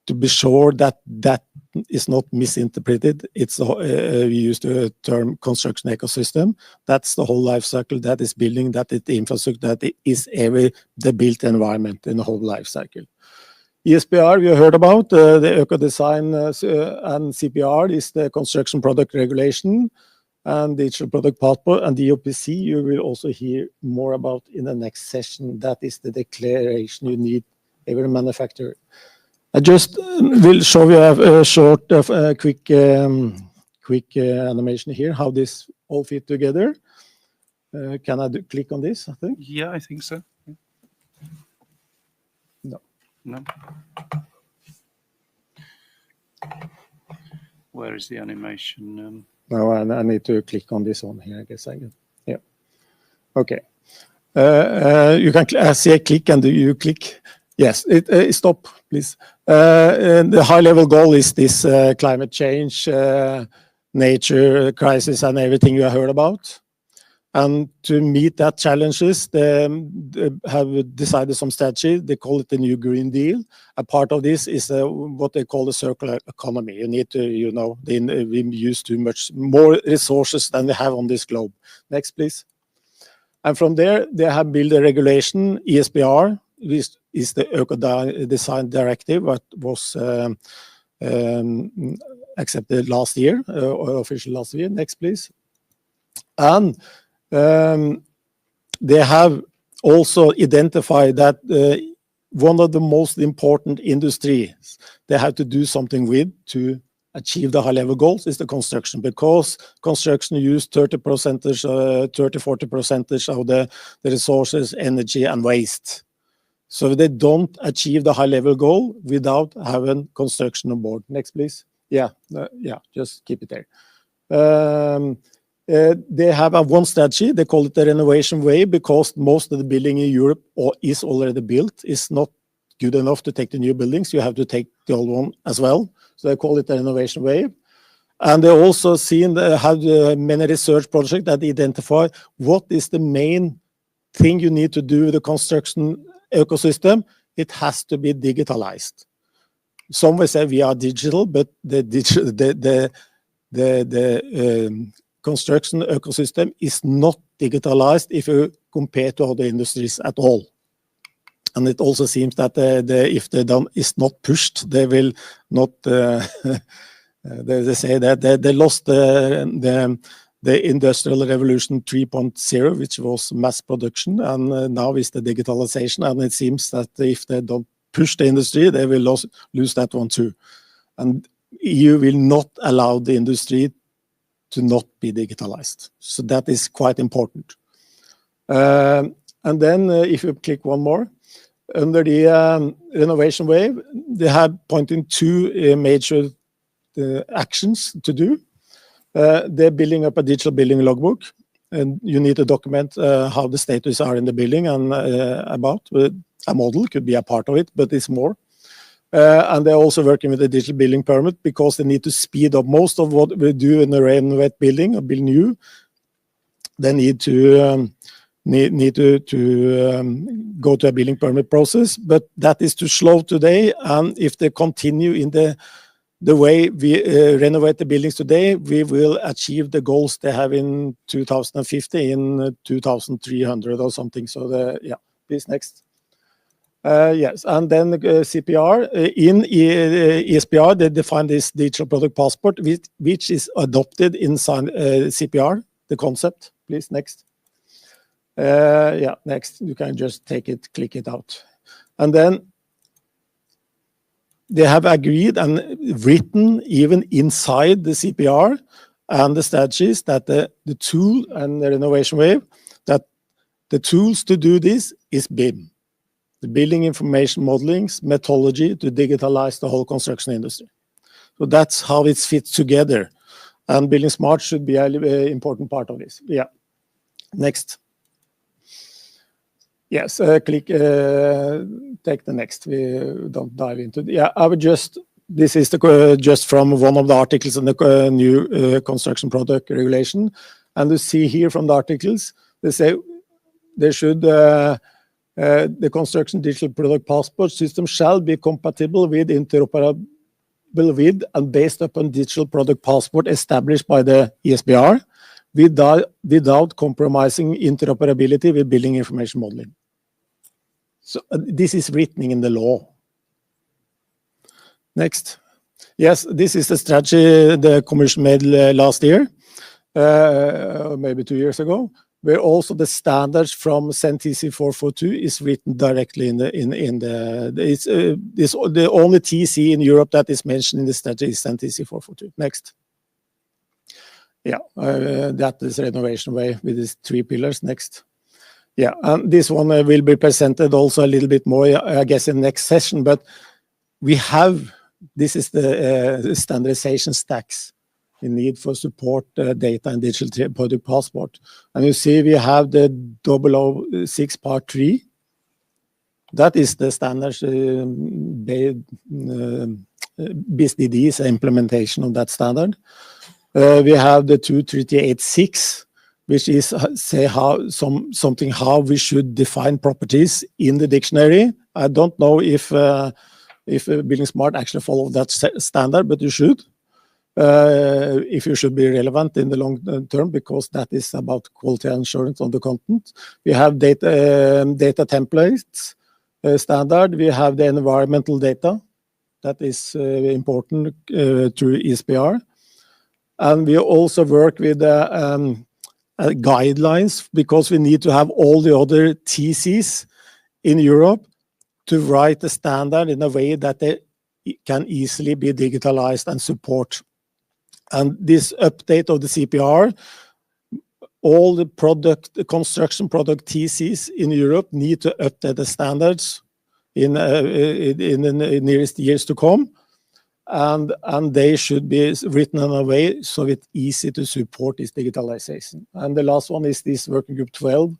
to be sure that that is not misinterpreted, it's we use the term construction ecosystem. That's the whole life cycle. That is building, that is the infrastructure, that is the built environment in the whole life cycle. ESPR, you heard about, the Eco-Design and CPR is the Construction Product Regulation and Digital Product Passport, and DOPC you will also hear more about in the next session. That is the declaration you need every manufacturer. I just will show you a short, quick animation here, how this all fit together. Can I click on this, I think? Yeah, I think so. No. No. Where is the animation? No, I need to click on this one here, I guess I can. Yeah. Okay. You can see a click and you click. Yes, stop, please. The high-level goal is this climate change, nature crisis, and everything you have heard about. And to meet that challenges, they have decided some strategy. They call it the New Green Deal. A part of this is what they call the circular economy. You need to, you know, we use too much more resources than we have on this globe. Next, please. And from there, they have built a regulation, ESPR, which is the Eco-Design Directive, that was accepted last year, or official last year. Next, please. And they have also identified that one of the most important industries they have to do something with to achieve the high-level goals is the construction, because construction use 30%, 40% of the resources, energy, and waste. So they don't achieve the high-level goal without having construction on board. Next, please. Yeah, just keep it there. They have one strategy. They call it the renovation wave, because most of the building in Europe is already built. It's not good enough to take the new buildings. You have to take the old one as well. So they call it the renovation wave. And they also have many research projects that identify what is the main thing you need to do with the construction ecosystem. It has to be digitalized. Some will say we are digital, but the construction ecosystem is not digitalized if you compare to other industries at all. And it also seems that if is not pushed, they will not. They say that they lost the Industrial Revolution 3.0, which was mass production, and now is the digitalization. And it seems that if they don't push the industry, they will lose that one too. And EU will not allow the industry to not be digitalized. So that is quite important. And then if you click one more, under the renovation wave, they have pointing two major actions to do. They're building up a digital building logbook, and you need to document how the status are in the building and about. A model could be a part of it, but it's more. And they're also working with the digital building permit, because they need to speed up most of what we do in a renovate building or build new. They need to go to a building permit process, but that is too slow today. And if they continue in the way we renovate the buildings today, we will achieve the goals they have in 2050 in 2300 or something. So please next. Yes, and then CPR. In ESPR, they define this digital product passport, which is adopted inside CPR, the concept. Please, next. Next. You can just take it, click it out. And then they have agreed and written, even inside the CPR and the strategies, that the tool and the renovation wave, that the tools to do this is BIM. The building information modeling methodology to digitalize the whole construction industry. So that's how it fits together. And buildingSMART should be an important part of this. Yeah. Next. Yes, click, take the next. We don't dive into it. Yeah, I would just, this is the just from one of the articles in the new construction product regulation. And you see here from the articles, they say they should, the construction digital product passport system shall be compatible with, interoperable with, and based upon digital product passport established by the ESBR without compromising interoperability with building information modeling. So this is written in the law. Next. Yes, this is the strategy the Commission made last year, maybe 2 years ago, where also the standards from CEN/TC 442 is written directly in the it's the only TC in Europe that is mentioned in the strategy is CEN/TC 442. Next. Yeah, that is renovation way with these 3 pillars. Next. Yeah, and this one will be presented also a little bit more, I guess, in the next session. But we have, this is the standardization stacks we need for support data and digital product passport. And you see we have the 006 part 3. That is the standards, BSDD's implementation of that standard. We have the 238.6, which is say how how we should define properties in the dictionary. I don't know if buildingSMART actually follow that standard, but you should. If you should be relevant in the long term, because that is about quality assurance on the content. We have data templates standard. We have the environmental data that is important to ESBR. And we also work with guidelines, because we need to have all the other TCs in Europe to write the standard in a way that they can easily be digitalized and support. And this update of the CPR, all the construction product TCs in Europe need to update the standards in the nearest years to come. And they should be written in a way so it's easy to support this digitalization. And the last one is this working group 12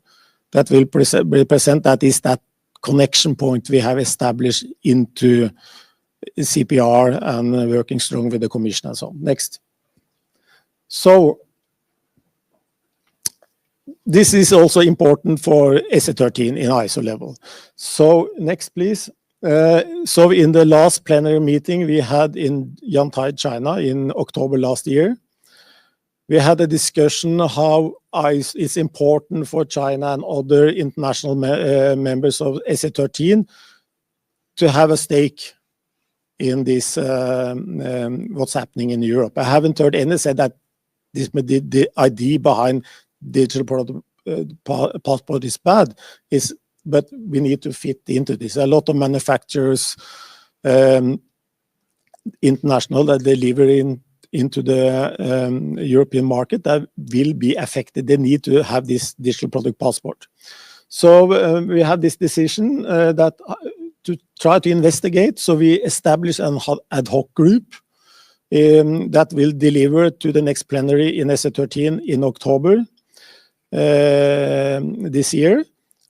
that will represent that is that connection point we have established into CPR and working strong with the Commission and so on. Next. So this is also important for SA13 in ISO level. So next, please. So in the last plenary meeting we had in Yantai, China in October last year, we had a discussion how it's important for China and other international members of SA13 to have a stake in this, what's happening in Europe. I haven't heard any say that the idea behind digital product passport is bad, but we need to fit into this. A lot of manufacturers, international, that deliver into the European market that will be affected. They need to have this digital product passport. So we have this decision that to try to investigate. So we establish an ad hoc group that will deliver to the next plenary in SA13 in October this year.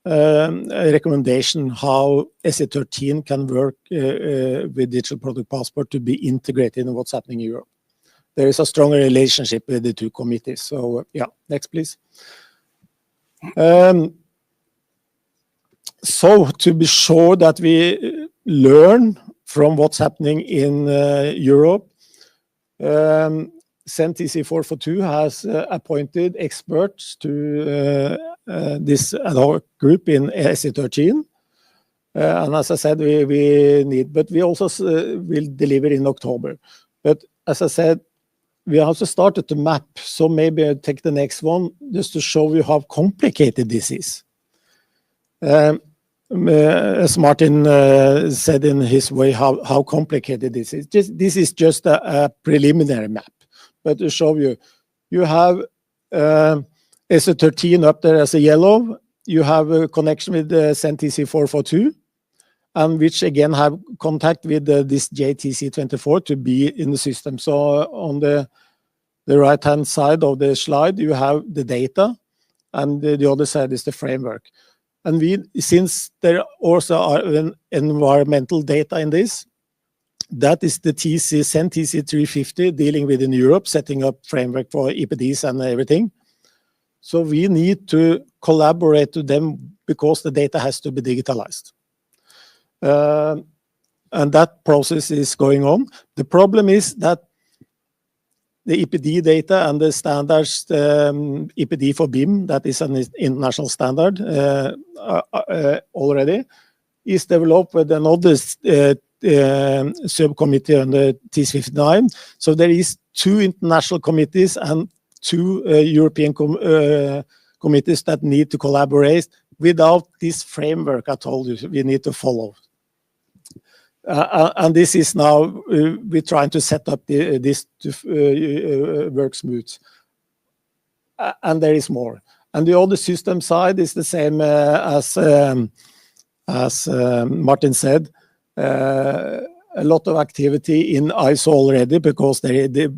A recommendation how SA13 can work with digital product passport to be integrated in what's happening in Europe. There is a stronger relationship with the 2 committees. So yeah, next please. So to be sure that we learn from what's happening in Europe, CEN/TC 442 has appointed experts to this ad hoc group in SA13. And as I said, we need, but we also will deliver in October. But as I said, we also started to map. So maybe I'll take the next one just to show you how complicated this is. As Martin said in his way, how complicated this is. This is just a preliminary map. But to show you, you have SA13 up there as a yellow. You have a connection with the CEN/TC 442, and which again have contact with this JTC24 to be in the system. So on the right-hand side of the slide, you have the data, and the other side is the framework. And since there also are environmental data in this, that is the CEN TC 350 dealing with in Europe, setting up framework for EPDs and everything. So we need to collaborate with them because the data has to be digitalized. And that process is going on. The problem is that the EPD data and the standards, EPD for BIM, that is an international standard already, is developed with another subcommittee under TS59. So there is 2 international committees and 2 European committees that need to collaborate. Without this framework, I told you, we need to follow. And this is now, we're trying to set up this to work smooth. And there is more. And the other system side is the same as Martin said. A lot of activity in ISO already because the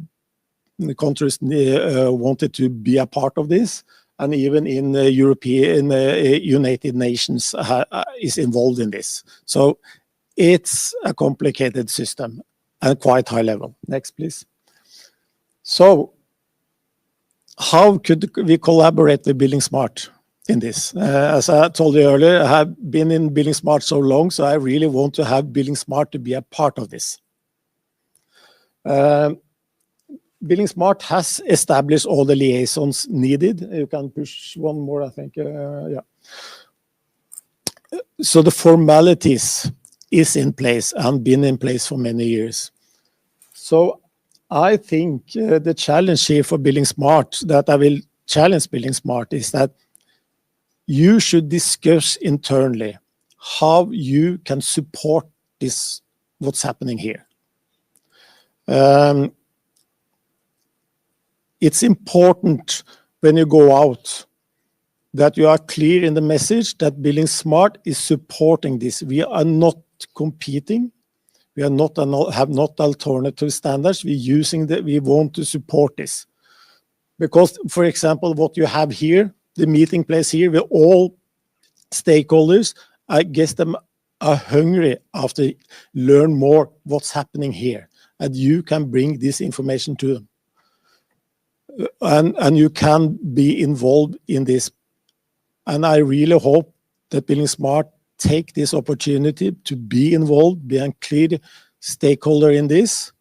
countries wanted to be a part of this. And even in European United Nations is involved in this. So it's a complicated system and quite high level. Next, please. So how could we collaborate with buildingSMART in this? As I told you earlier, I have been in buildingSMART so long, so I really want to have buildingSMART to be a part of this. buildingSMART has established all the liaisons needed. You can push one more, I think. Yeah. So the formalities is in place and been in place for many years. So I think the challenge here for buildingSMART, that I will challenge buildingSMART, is that you should discuss internally how you can support this, what's happening here. It's important when you go out that you are clear in the message that buildingSMART is supporting this. We are not competing. We are not have not alternative standards. We're using that. We want to support this because, for example, what you have here, the meeting place here, where all stakeholders, I guess, them are hungry after learn more what's happening here, and you can bring this information to them, and you can be involved in this. And I really hope that buildingSMART take this opportunity to be involved, be a clear stakeholder in this,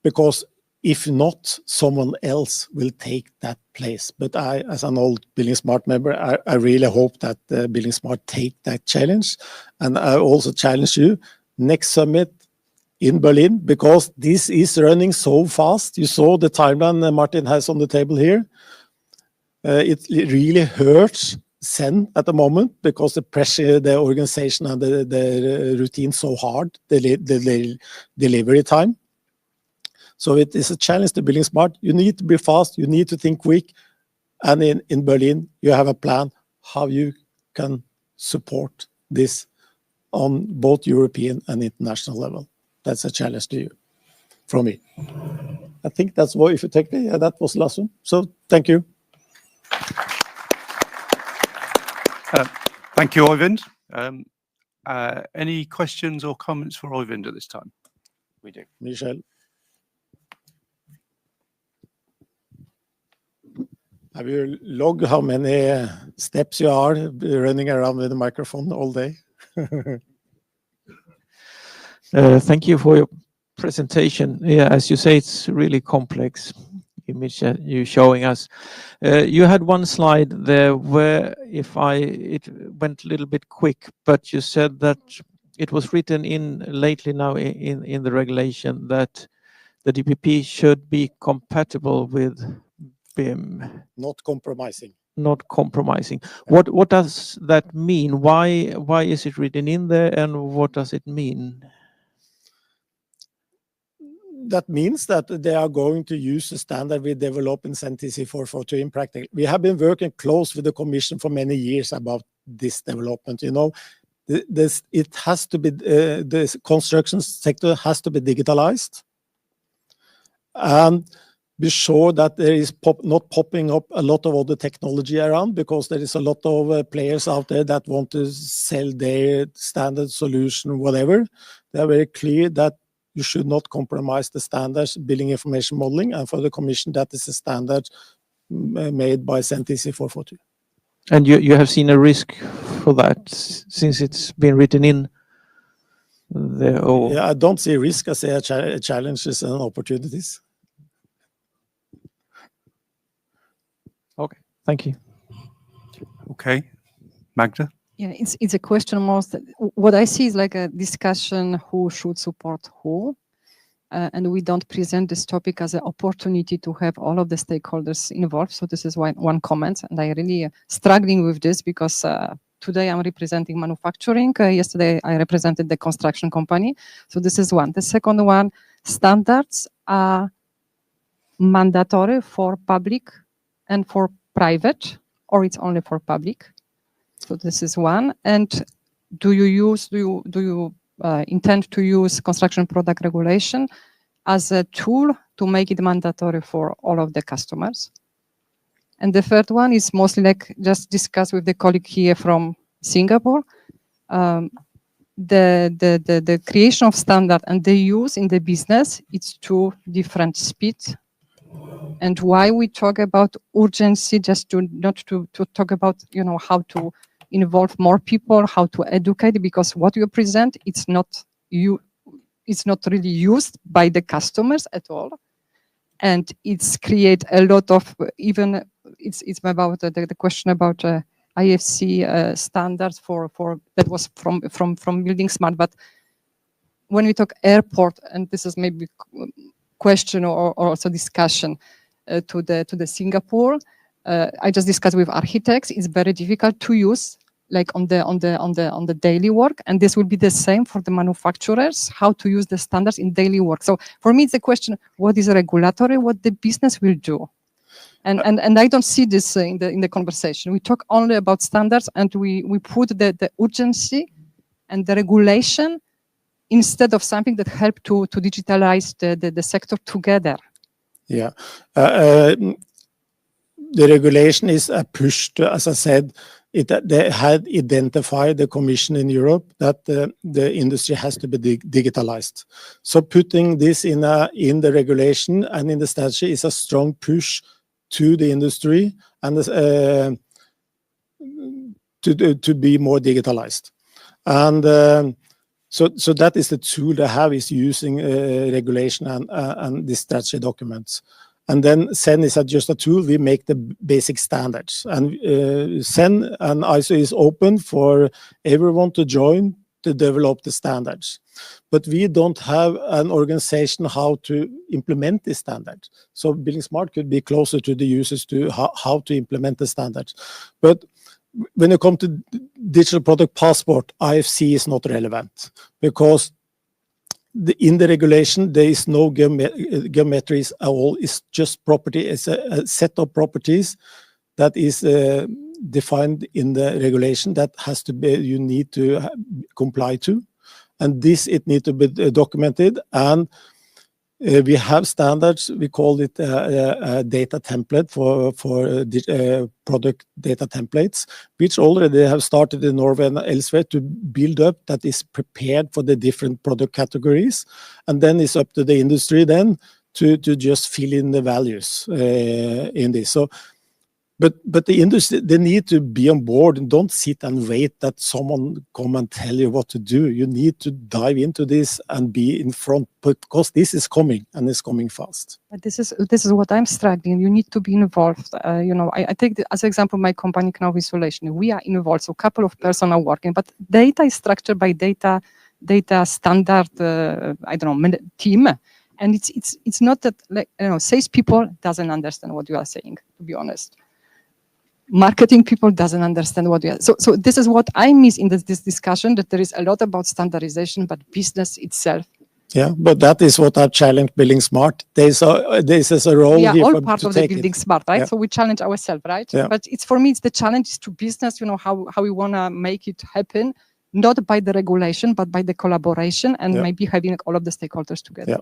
because if not, someone else will take that place. But I, as an old buildingSMART member, I really hope that buildingSMART take that challenge. And I also challenge you, next summit in Berlin, because this is running so fast. You saw the timeline Martin has on the table here. It really hurts CEN at the moment because the pressure, the organization and the routine so hard, the delivery time. So it is a challenge to buildingSMART. You need to be fast, you need to think quick. And in Berlin, you have a plan how you can support this on both European and international level. That's a challenge to you, from me. I think that's what, if you take the, that was last one. So thank you. Thank you, Øyvind. Any questions or comments for Øyvind at this time? We do. Michelle. Have you logged how many steps you are running around with the microphone all day? Thank you for your presentation. Yeah, as you say, it's really complex image that you're showing us. You had one slide there where it went a little bit quick, but you said that it was written in lately now in the regulation that the DPP should be compatible with BIM. Not compromising. Not compromising. What does that mean? Why is it written in there, and what does it mean? That means that they are going to use the standard we developed in CEN TC 442 in practice. We have been working close with the Commission for many years about this development. You know, it has to be, the construction sector has to be digitalized. And be sure that there is not popping up a lot of other technology around, because there is a lot of players out there that want to sell their standard solution, whatever. They are very clear that you should not compromise the standards, building information modeling, and for the Commission, that is a standard made by CEN/TC 442. And you have seen a risk for that since it's been written in there? Or... Yeah, I don't see risk. I see challenges and opportunities. Okay, thank you. Okay, Magda? Yeah, it's a question most. What I see is like a discussion who should support who, and we don't present this topic as an opportunity to have all of the stakeholders involved. So this is one comment, and I really struggling with this because today I'm representing manufacturing. Yesterday I represented the construction company. So this is one. The second one, standards are mandatory for public and for private, or it's only for public. So this is one. And do you intend to use construction product regulation as a tool to make it mandatory for all of the customers? And the third one is mostly like just discuss with the colleague here from Singapore. The creation of standard and the use in the business, it's two different speeds. And why we talk about urgency, just not to talk about, you know, how to involve more people, how to educate, because what you present, it's not really used by the customers at all. And it's create a lot of, even it's about the question about IFC standards for that was from buildingSMART. But when we talk airport, and this is maybe question or also discussion to the Singapore, I just discussed with architects. It's very difficult to use, like on the daily work, and this will be the same for the manufacturers. How to use the standards in daily work. So for me, it's a question: what is regulatory? What the business will do? And I don't see this in the conversation. We talk only about standards, and we put the urgency and the regulation instead of something that help to digitalize the sector together. Yeah. The regulation is a push to, as I said, they had identified, the Commission in Europe, that the industry has to be digitalized. So putting this in the regulation and in the strategy is a strong push to the industry and to be more digitalized. And so that is the tool they have, is using regulation and the strategy documents. And then CEN is just a tool. We make the basic standards, and CEN and ISO is open for everyone to join to develop the standards. But we don't have an organization how to implement the standards. So buildingSMART could be closer to the users to how to implement the standards. But when it comes to digital product passport, IFC is not relevant, because in the regulation, there is no geometries at all. It's just property. It's a set of properties that is defined in the regulation that has to be, you need to comply to. And this, it needs to be documented. And we have standards. We call it a data template for product data templates, which already have started in Norway and elsewhere to build up, that is prepared for the different product categories. And then it's up to the industry then to just fill in the values in this. So, but the industry, they need to be on board and don't sit and wait that someone come and tell you what to do. You need to dive into this and be in front, because this is coming, and it's coming fast. But this is what I'm struggling. You need to be involved. You know, I take as an example my company, Knauf Insulation. We are involved, so a couple of persons are working, but data is structured by data standard. I don't know, team, and it's not that, like, you know, sales people doesn't understand what you are saying, to be honest. Marketing people doesn't understand what we are. So this is what I miss in this discussion, that there is a lot about standardization, but business itself. Yeah, but that is what I challenge buildingSMART. This is a role we are here all part of the buildingSMART, right? Yeah. So we challenge ourselves, right? Yeah. But it's, for me, it's the challenge is to business, you know, how we want to make it happen, not by the regulation, but by the collaboration and maybe having all of the stakeholders together. Yeah.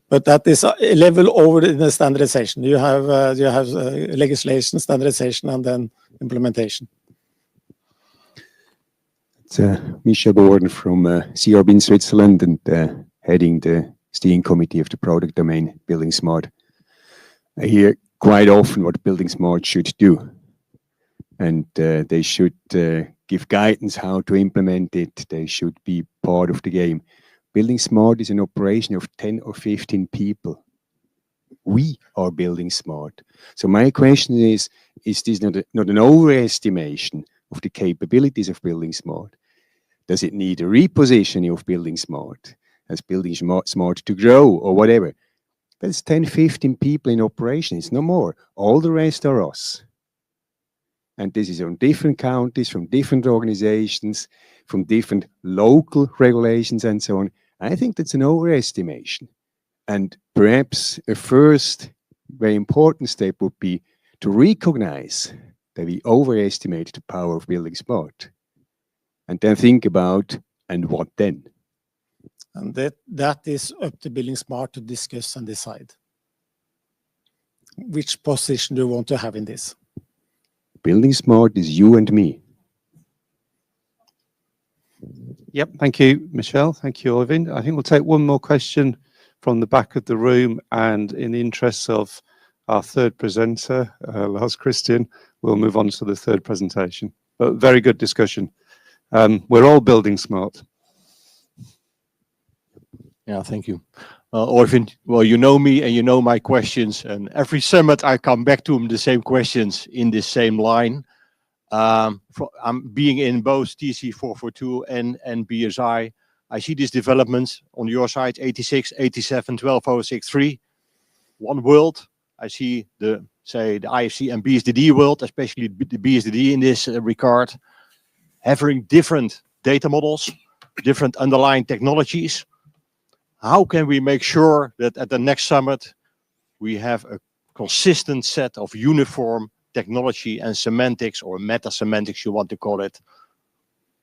But that is a level over in the standardization. You have legislation, standardization, and then implementation. It's Michel Borden from CRB in Switzerland and heading the steering committee of the product domain buildingSMART. I hear quite often what buildingSMART should do, and they should give guidance how to implement it. They should be part of the game. buildingSMART is an operation of 10 or 15 people. We are buildingSMART. So my question is this not an overestimation of the capabilities of buildingSMART? Does it need a repositioning of buildingSMART as buildingSMART to grow or whatever? That's 10, 15 people in operation. It's no more. All the rest are us. And this is on different counties, from different organizations, from different local regulations and so on. I think that's an overestimation. And perhaps a first very important step would be to recognize that we overestimate the power of buildingSMART. And then think about, and what then? And that is up to buildingSMART to discuss and decide. Which position do you want to have in this? buildingSMART is you and me. Yep, thank you, Michelle. Thank you, Oyvind. I think we'll take one more question from the back of the room, and in the interests of our third presenter, Lars Christian, we'll move on to the third presentation. But very good discussion. We're all buildingSMART. Yeah, thank you. Oyvind, well, you know me and you know my questions, and every summit I come back to the same questions in this same line. I'm being in both TC 442 and BSI. I see these developments on your side, 86, 87, 12063, one world. I see the IFC and BSDD world, especially the BSDD in this regard, having different data models, different underlying technologies. How can we make sure that at the next summit we have a consistent set of uniform technology and semantics, or meta semantics you want to call it,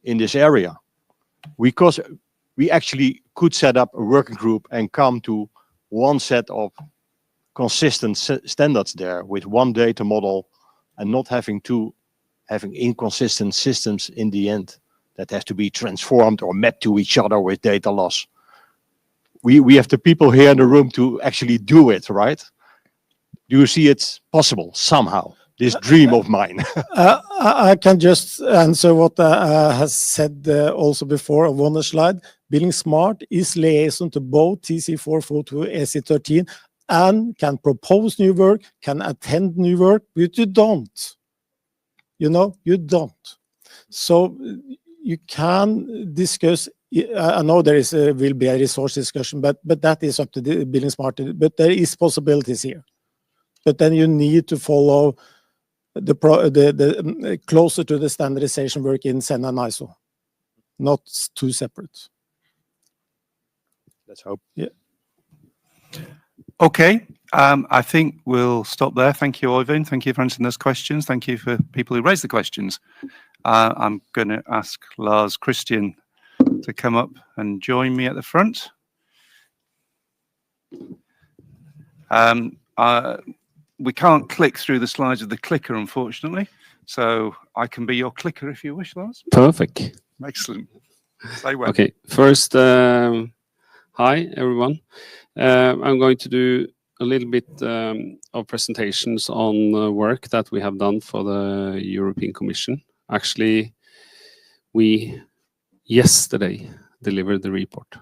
in this area? Because we actually could set up a working group and come to one set of consistent standards there with one data model, and not having inconsistent systems in the end that has to be transformed or mapped to each other with data loss. We have the people here in the room to actually do it, right? Do you see it's possible somehow, this dream of mine? I can just answer what has said also before on one slide. buildingSMART is liaison to both TC442, SC13, and can propose new work, can attend new work, but you don't. You know, you don't. So you can discuss. I know there will be a resource discussion, but that is up to the buildingSMART. But there is possibilities here. But then you need to follow the closer to the standardization work in SEN and ISO, not too separate. Let's hope. Yeah. Okay, I think we'll stop there. Thank you, Oyvind. Thank you for answering those questions. Thank you for people who raised the questions. I'm going to ask Lars Christian to come up and join me at the front. We can't click through the slides with the clicker, unfortunately, so I can be your clicker if you wish, Lars. Perfect. Excellent. Say well. Okay, first, hi everyone. I'm going to do a little bit of presentations on work that we have done for the European Commission. Actually, we yesterday delivered the report.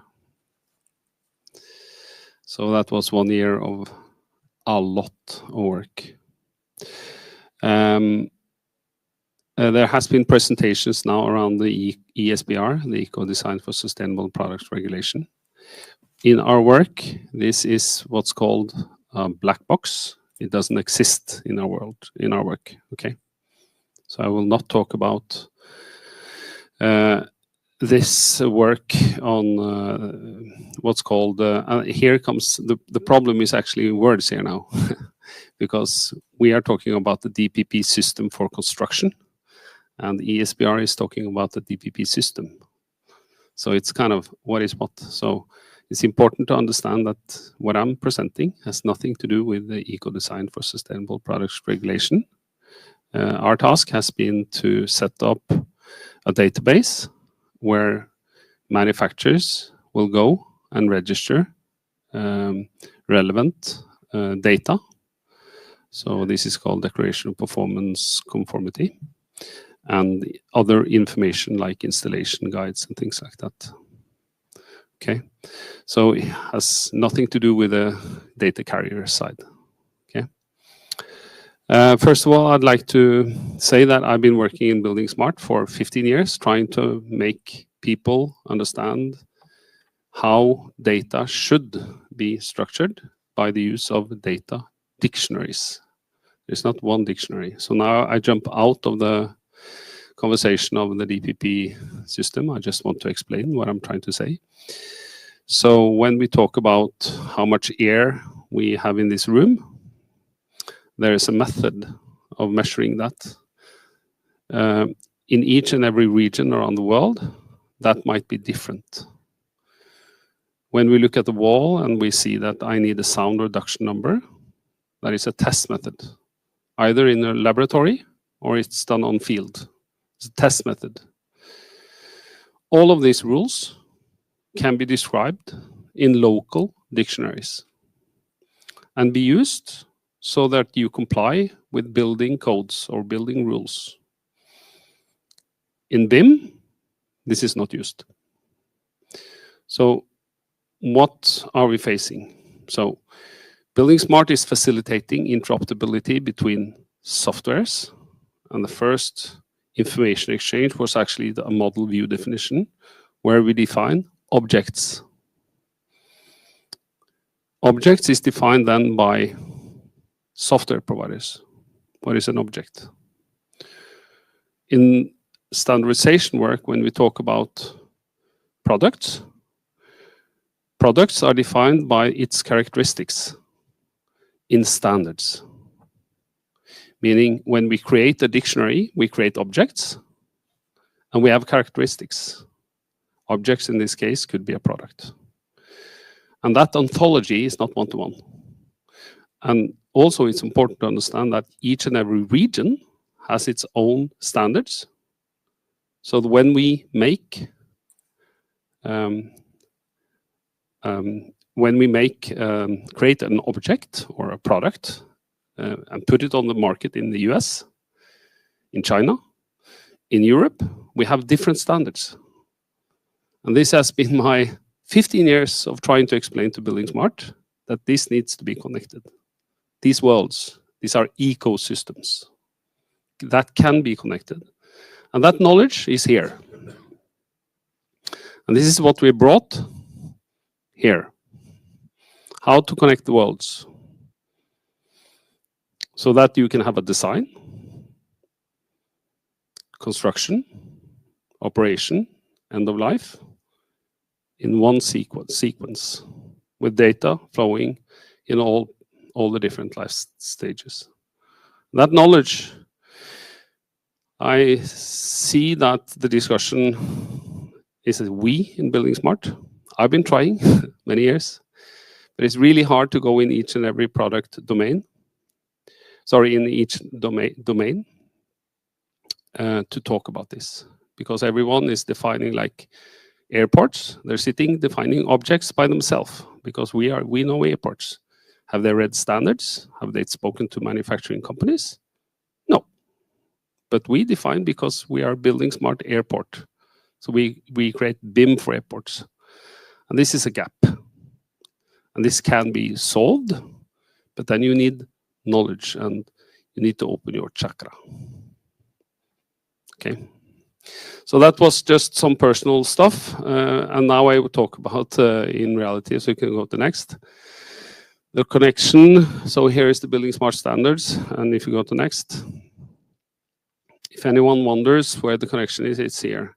So that was 1 year of a lot of work. There has been presentations now around the ESBR, the Eco Design for Sustainable Products Regulation. In our work, this is what's called a black box. It doesn't exist in our world, in our work. Okay, so I will not talk about this work on what's called, here comes, the problem is actually words here now, because we are talking about the DPP system for construction, and ESBR is talking about the DPP system. So it's kind of what is what. So It's important to understand that what I'm presenting has nothing to do with the eco-design for sustainable products regulation. Our task has been to set up a database where manufacturers will go and register relevant data. So this is called Declaration of Performance Conformity, and other information like installation guides and things like that. Okay, so it has nothing to do with the data carrier side. Okay. First of all, I'd like to say that I've been working in buildingSMART for 15 years, trying to make people understand how data should be structured by the use of data dictionaries. There's not one dictionary. So now I jump out of the conversation of the DPP system. I just want to explain what I'm trying to say. So when we talk about how much air we have in this room, there is a method of measuring that. In each and every region around the world, that might be different. When we look at the wall and we see that I need a sound reduction number, that is a test method, either in a laboratory or it's done on field. It's a test method. All of these rules can be described in local dictionaries and be used so that you comply with building codes or building rules. In BIM, this is not used. So what are we facing? So buildingSMART is facilitating interoperability between softwares, and the first information exchange was actually a model view definition where we define objects. Objects is defined then by software providers. What is an object? In standardization work, when we talk about products, products are defined by its characteristics in standards. Meaning when we create a dictionary, we create objects and we have characteristics. Objects in this case could be a product. And that ontology is not one-to-one. And also it's important to understand that each and every region has its own standards. So that when we make create an object or a product and put it on the market in the US, in China, in Europe, we have different standards. And this has been my 15 years of trying to explain to buildingSMART that this needs to be connected. These worlds, these are ecosystems that can be connected. And that knowledge is here. And this is what we brought here. How to connect the worlds so that you can have a design, construction, operation, end of life in one sequence with data flowing in all the different life stages. That knowledge, I see that the discussion is a we in buildingSMART. I've been trying many years, but it's really hard to go in each and every product domain. Sorry, in each domain to talk about this, because everyone is defining like airports. They're sitting defining objects by themselves because we know airports. Have they read standards? Have they spoken to manufacturing companies? No. But we define because we are buildingSMART airport. So we create BIM for airports. And this is a gap. And this can be solved, but then you need knowledge and you need to open your chakra. Okay. So that was just some personal stuff. And now I will talk about in reality, so you can go to next. The connection. So here is the buildingSMART standards. And if you go to next, if anyone wonders where the connection is, it's here.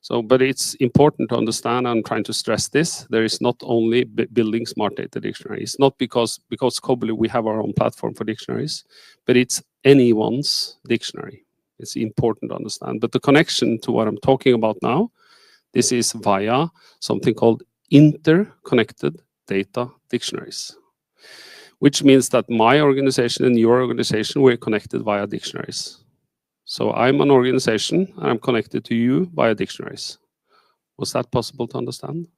So, but it's important to understand, I'm trying to stress this, there is not only buildingSMART data dictionary. It's not because Cobly we have our own platform for dictionaries, but it's anyone's dictionary. It's important to understand. But the connection to what I'm talking about now, this is via something called interconnected data dictionaries, which means that my organization and your organization, we're connected via dictionaries. So I'm an organization and I'm connected to you via dictionaries. Was that possible to understand?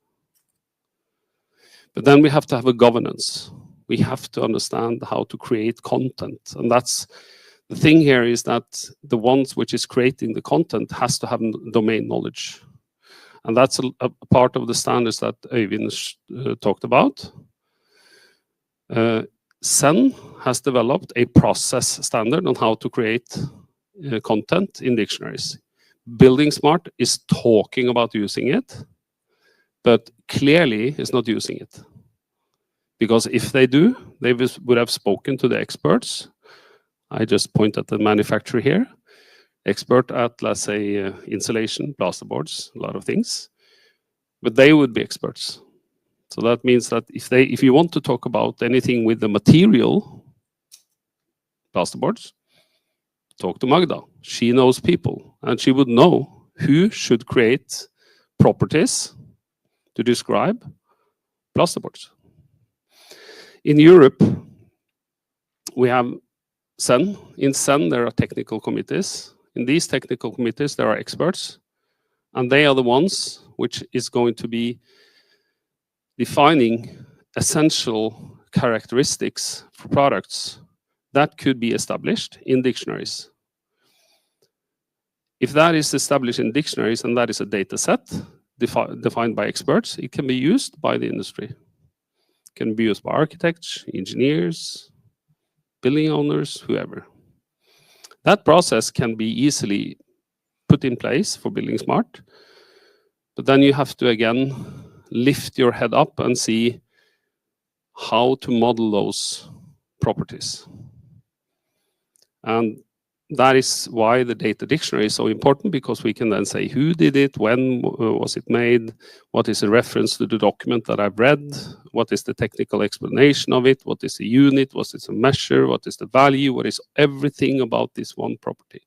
But then we have to have a governance. We have to understand how to create content. And that's the thing here, is that the ones which is creating the content has to have domain knowledge. And that's a part of the standards that Øyvind talked about. SEN has developed a process standard on how to create content in dictionaries. buildingSMART is talking about using it, but clearly is not using it. Because if they do, they would have spoken to the experts. I just point at the manufacturer here. Expert at, let's say, insulation, plasterboards, a lot of things. But they would be experts. So that means that if you want to talk about anything with the material, plasterboards, talk to Magda. She knows people, and she would know who should create properties to describe plasterboards. In Europe, we have SEN. In SEN, there are technical committees. In these technical committees, there are experts, and they are the ones which is going to be defining essential characteristics for products that could be established in dictionaries. If that is established in dictionaries and that is a data set defined by experts, it can be used by the industry. It can be used by architects, engineers, building owners, whoever. That process can be easily put in place for buildingSMART, but then you have to again lift your head up and see how to model those properties. And that is why the data dictionary is so important, because we can then say who did it, when was it made, what is a reference to the document that I've read, what is the technical explanation of it, what is the unit, what is the measure, what is the value, what is everything about this one property.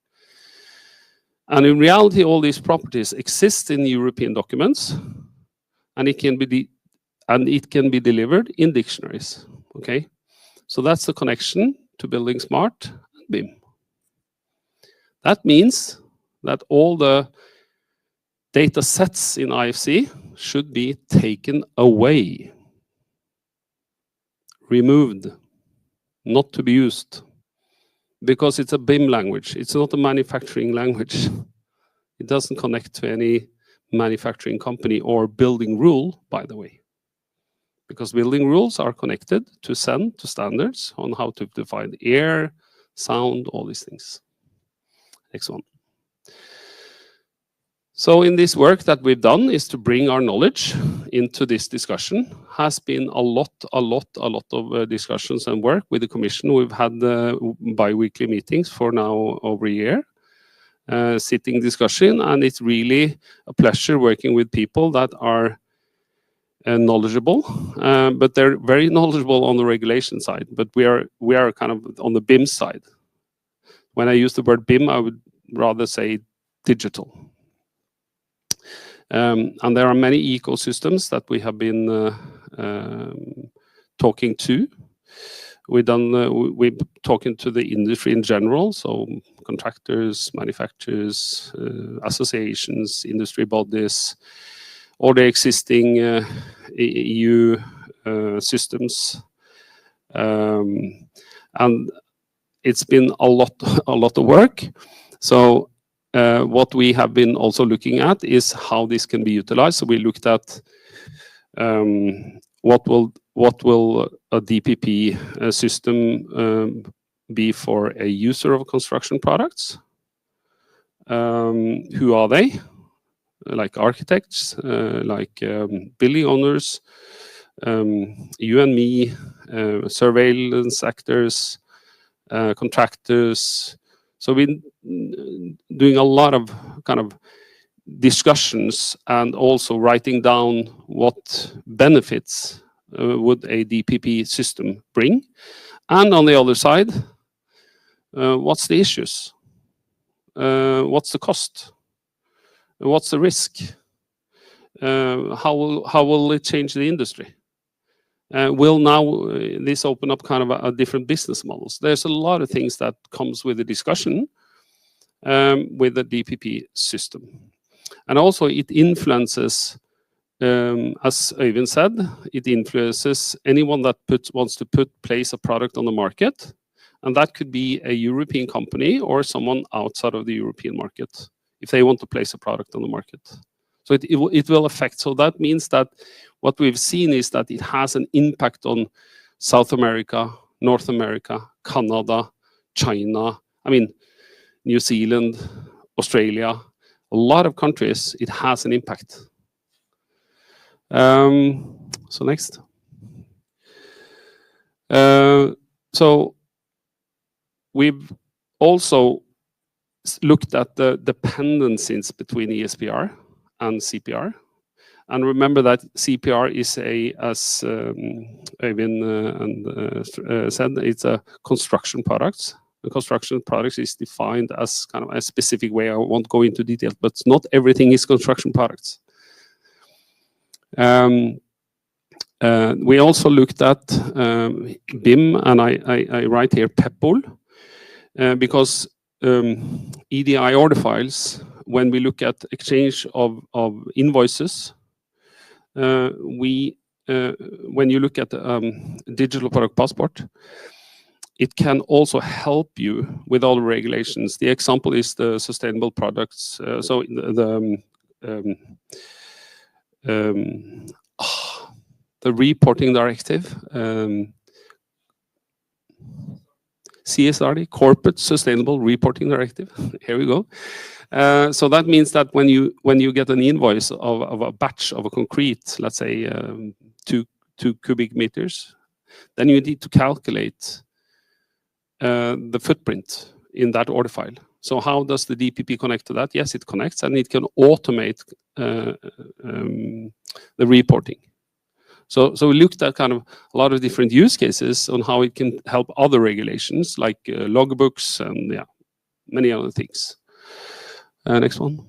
And in reality, all these properties exist in European documents, and it can be delivered in dictionaries. Okay, so that's the connection to buildingSMART and BIM. That means that all the data sets in IFC should be taken away, removed, not to be used, because it's a BIM language. It's not a manufacturing language. It doesn't connect to any manufacturing company or building rule, by the way, because building rules are connected to SEN, to standards on how to define air, sound, all these things. Next one. So in this work that we've done is to bring our knowledge into this discussion. Has been a lot of discussions and work with the Commission. We've had bi-weekly meetings for now over a year, sitting discussion, and it's really a pleasure working with people that are knowledgeable, but they're very knowledgeable on the regulation side. But we are kind of on the BIM side. When I use the word BIM, I would rather say digital. And there are many ecosystems that we have been talking to. We're talking to the industry in general, so contractors, manufacturers, associations, industry bodies, all the existing EU systems, and it's been a lot of work. So what we have been also looking at is how this can be utilized. So we looked at what will a DPP system be for a user of construction products. Who are they? Like architects, like building owners, you and me, surveillance actors, contractors. So we've been doing a lot of kind of discussions and also writing down what benefits would a DPP system bring. And on the other side, what's the issues? What's the cost? What's the risk? how will it change the industry? Will now this open up kind of a different business models? There's a lot of things that comes with the discussion with the DPP system. And also it influences, as Øyvind said, it influences anyone that wants to place a product on the market. And that could be a European company or someone outside of the European market, if they want to place a product on the market. So it will affect. So that means that what we've seen is that it has an impact on South America, North America, Canada, China, I mean, New Zealand, Australia, a lot of countries, it has an impact. So next. So we've also looked at the dependencies between ESPR and CPR. And remember that CPR is as Øyvind said, it's a construction products. The construction products is defined as kind of a specific way. I won't go into detail, but not everything is construction products. We also looked at BIM, and I write here PEPOL, because EDI order files, when we look at exchange of invoices, when you look at digital product passport, it can also help you with all the regulations. The example is the sustainable products. So the reporting directive, CSRD, Corporate Sustainable Reporting Directive. Here we go. So that means that when you get an invoice of a batch of a concrete, let's say 2 cubic meters, then you need to calculate the footprint in that order file. So how does the DPP connect to that? Yes, it connects, and it can automate the reporting. So we looked at kind of a lot of different use cases on how it can help other regulations like logbooks and many other things. Next one.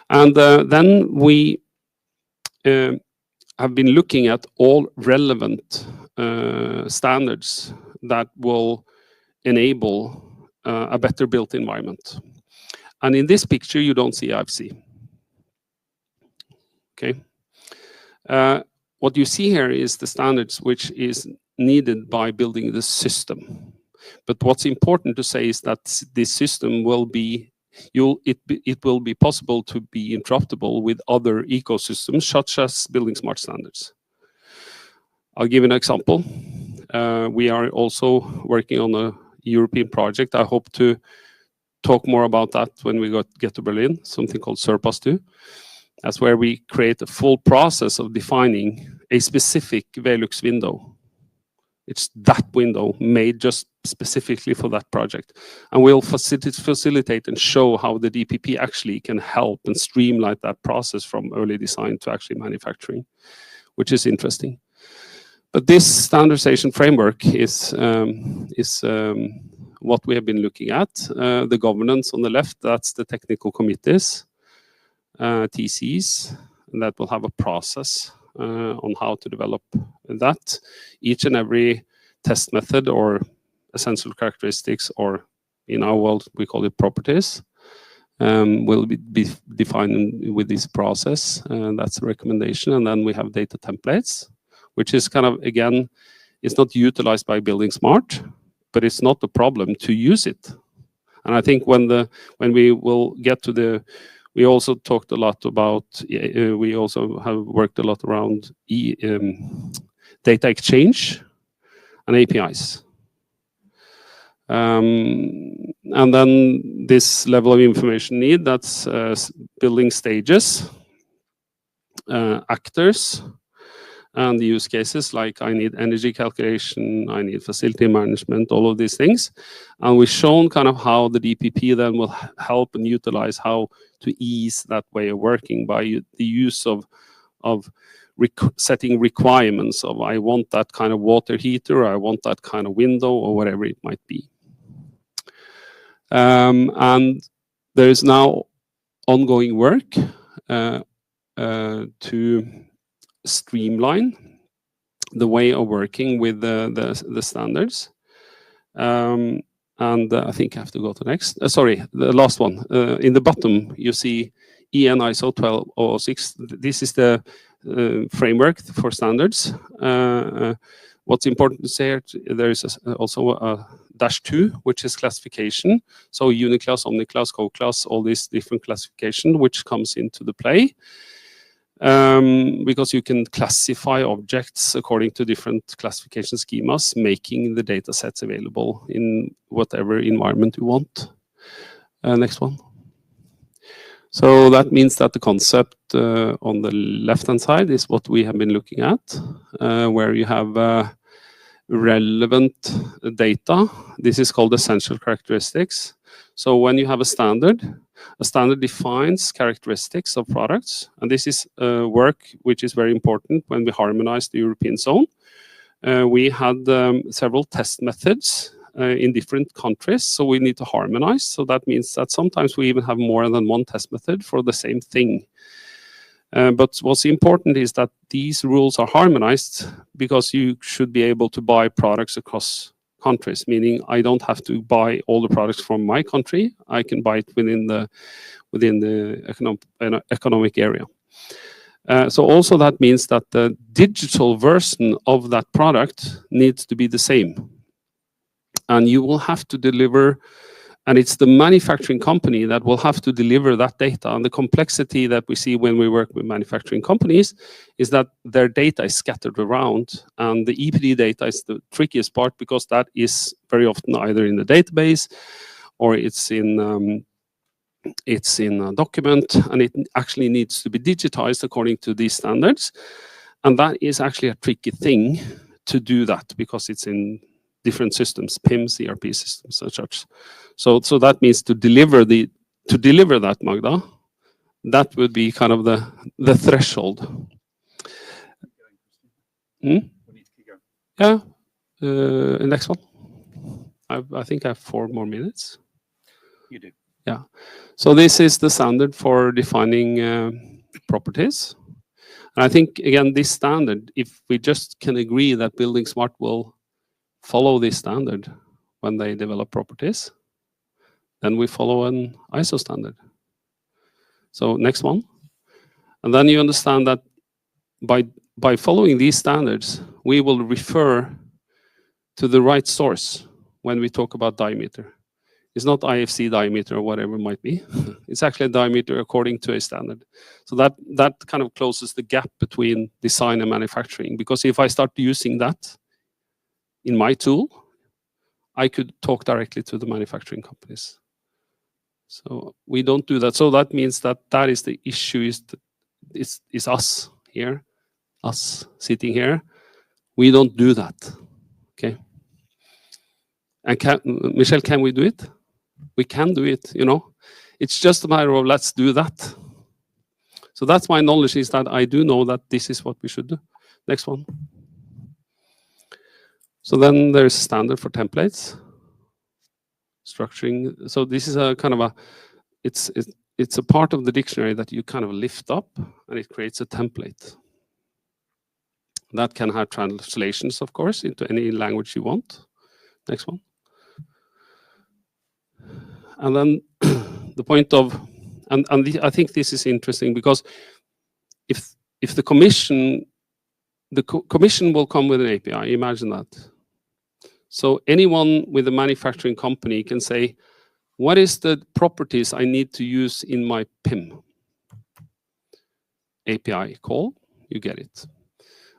And then we have been looking at all relevant standards that will enable a better built environment. And in this picture, you don't see IFC. Okay. What you see here is the standards which is needed by building the system. But what's important to say is that this system will be, it will be possible to be interoperable with other ecosystems, such as buildingSMART standards. I'll give an example. We are also working on a European project. I hope to talk more about that when we get to Berlin, something called Surpass 2. That's where we create a full process of defining a specific Velux window. It's that window made just specifically for that project. And we'll facilitate and show how the DPP actually can help and streamline that process from early design to actually manufacturing, which is interesting. But this standardization framework is what we have been looking at. The governance on the left, that's the technical committees. TCs, and that will have a process on how to develop that. Each and every test method or essential characteristics, or in our world we call it properties, will be defined with this process. That's a recommendation. And then we have data templates, which is kind of, again, it's not utilized by buildingSMART, but it's not a problem to use it. And I think when we will get to the, we also talked a lot about, we also have worked a lot around data exchange and APIs. And then this level of information need, that's building stages, actors, and the use cases like I need energy calculation, I need facility management, all of these things. And we've shown kind of how the DPP then will help and utilize how to ease that way of working by the use of setting requirements of I want that kind of water heater, or I want that kind of window, or whatever it might be. And there is now ongoing work to streamline the way of working with the standards. And I think I have to go to next. Sorry, the last one. In the bottom, you see EN ISO 12006. This is the framework for standards. What's important to say here, there is also a -2, which is classification. So uniclass, omniclass, co-class, all these different classification, which comes into the play. Because you can classify objects according to different classification schemas, making the data sets available in whatever environment you want. Next one. So that means that the concept on the left-hand side is what we have been looking at, where you have relevant data. This is called essential characteristics. So when you have a standard defines characteristics of products, and this is work which is very important when we harmonize the European zone. We had several test methods in different countries, so we need to harmonize. So that means that sometimes we even have more than one test method for the same thing. But what's important is that these rules are harmonized because you should be able to buy products across countries, meaning I don't have to buy all the products from my country. I can buy it within the economic area. So also that means that the digital version of that product needs to be the same. And you will have to deliver, and it's the manufacturing company that will have to deliver that data. And the complexity that we see when we work with manufacturing companies is that their data is scattered around, and the EPD data is the trickiest part because that is very often either in the database or it's in a document, and it actually needs to be digitized according to these standards. And that is actually a tricky thing to do that because it's in different systems, PIMs, ERP systems, and such. So that means to deliver that, Magda, that would be kind of the threshold. Yeah. Next one. I think I have 4 more minutes. You do. Yeah. So this is the standard for defining properties. And I think, again, this standard, if we just can agree that buildingSMART will follow this standard when they develop properties, then we follow an ISO standard. So next one. And then you understand that by following these standards, we will refer to the right source when we talk about diameter. It's not IFC diameter or whatever it might be. It's actually a diameter according to a standard. So that kind of closes the gap between design and manufacturing. Because if I start using that in my tool, I could talk directly to the manufacturing companies. So we don't do that. So that means that is the issue, is us here, us sitting here. We don't do that. Okay. And Michelle, can we do it? We can do it, you know. It's just a matter of let's do that. So that's my knowledge, is that I do know that this is what we should do. Next one. So then there's a standard for templates. Structuring. So this is a kind of it's a part of the dictionary that you kind of lift up and it creates a template. That can have translations, of course, into any language you want. Next one. And then the point of, I think this is interesting because if the commission will come with an API, imagine that. So anyone with a manufacturing company can say, what is the properties I need to use in my PIM? API call, you get it.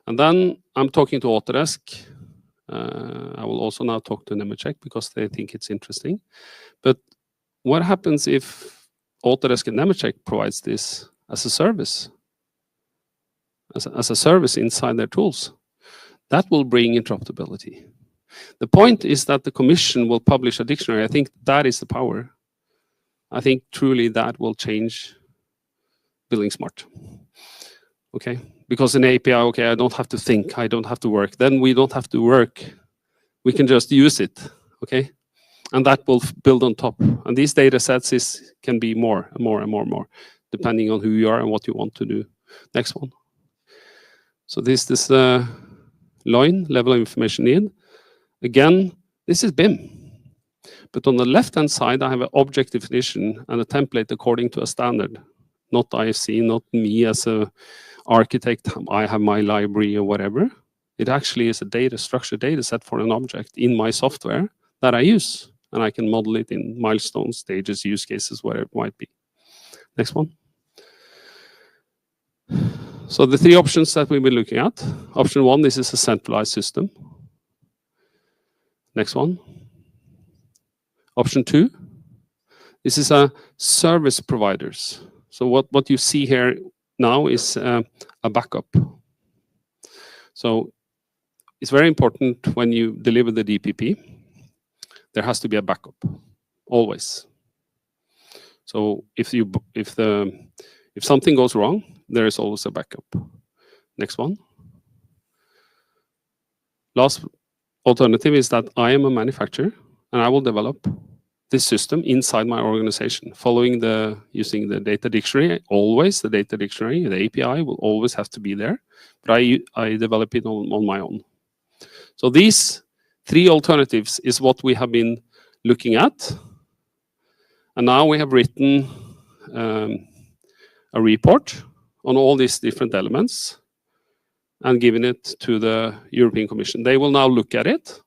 And then I'm talking to Autodesk. I will also now talk to Nemetschek because they think it's interesting. But what happens if Autodesk and Nemetschek provides this as a service? As a service inside their tools? That will bring interoperability. The point is that the commission will publish a dictionary. I think that is the power. I think truly that will change buildingSMART. Okay, because an API, okay, I don't have to think, I don't have to work. Then we don't have to work. We can just use it, okay? And that will build on top. And these data sets can be more and more and more and more, depending on who you are and what you want to do. Next one. So this is line, level of information need. Again, this is BIM. But on the left-hand side, I have an object definition and a template according to a standard, not IFC, not me as a architect. I have my library or whatever. It actually is a structured data set for an object in my software that I use, and I can model it in milestones, stages, use cases, whatever it might be. Next one. So the three options that we've been looking at. Option one, this is a centralized system. Next one. Option two, this is a service providers. So what you see here now is a backup. So it's very important when you deliver the DPP, there has to be a backup, always. So if something goes wrong, there is always a backup. Next one. Last alternative is that I am a manufacturer and I will develop this system inside my organization, using the data dictionary. Always the data dictionary, the API will always have to be there, but I develop it on my own. So these three alternatives is what we have been looking at, and now we have written a report on all these different elements and given it to the European Commission. They will now look at it